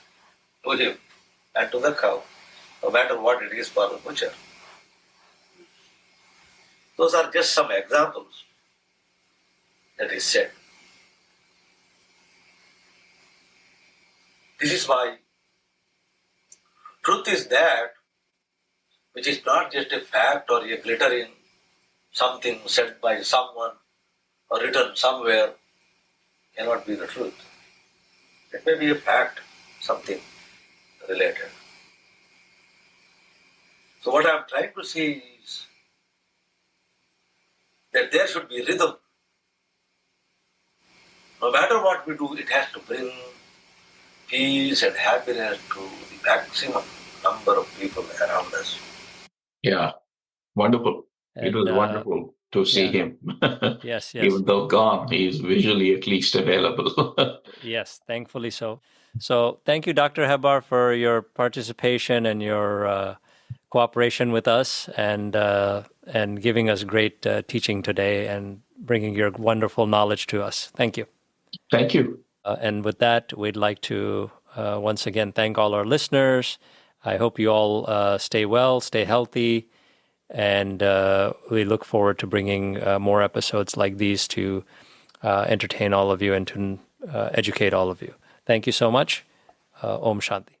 to him and to the cow, no matter what it is for the butcher. Those are just some examples that is said. This is why truth is that which is not just a fact or a glittering something said by someone or written somewhere, cannot be the truth. It may be a fact, something related. So what I am trying to say is that there should be rhythm. No matter what we do, it has to bring peace and happiness to the maximum number of people around us. Yeah, wonderful. It was wonderful to see him. Yes. Even though gone, he is visually at least available. Yes, thankfully so. So thank you, Dr. Hebbar, for your participation and your cooperation with us and giving us great teaching today and bringing your wonderful knowledge to us. Thank you. Thank you. And with that, we'd like to once again thank all our listeners. I hope you all stay well, stay healthy, and we look forward to bringing more episodes like these to entertain all of you and to educate all of you. Thank you so much. Om Shanti.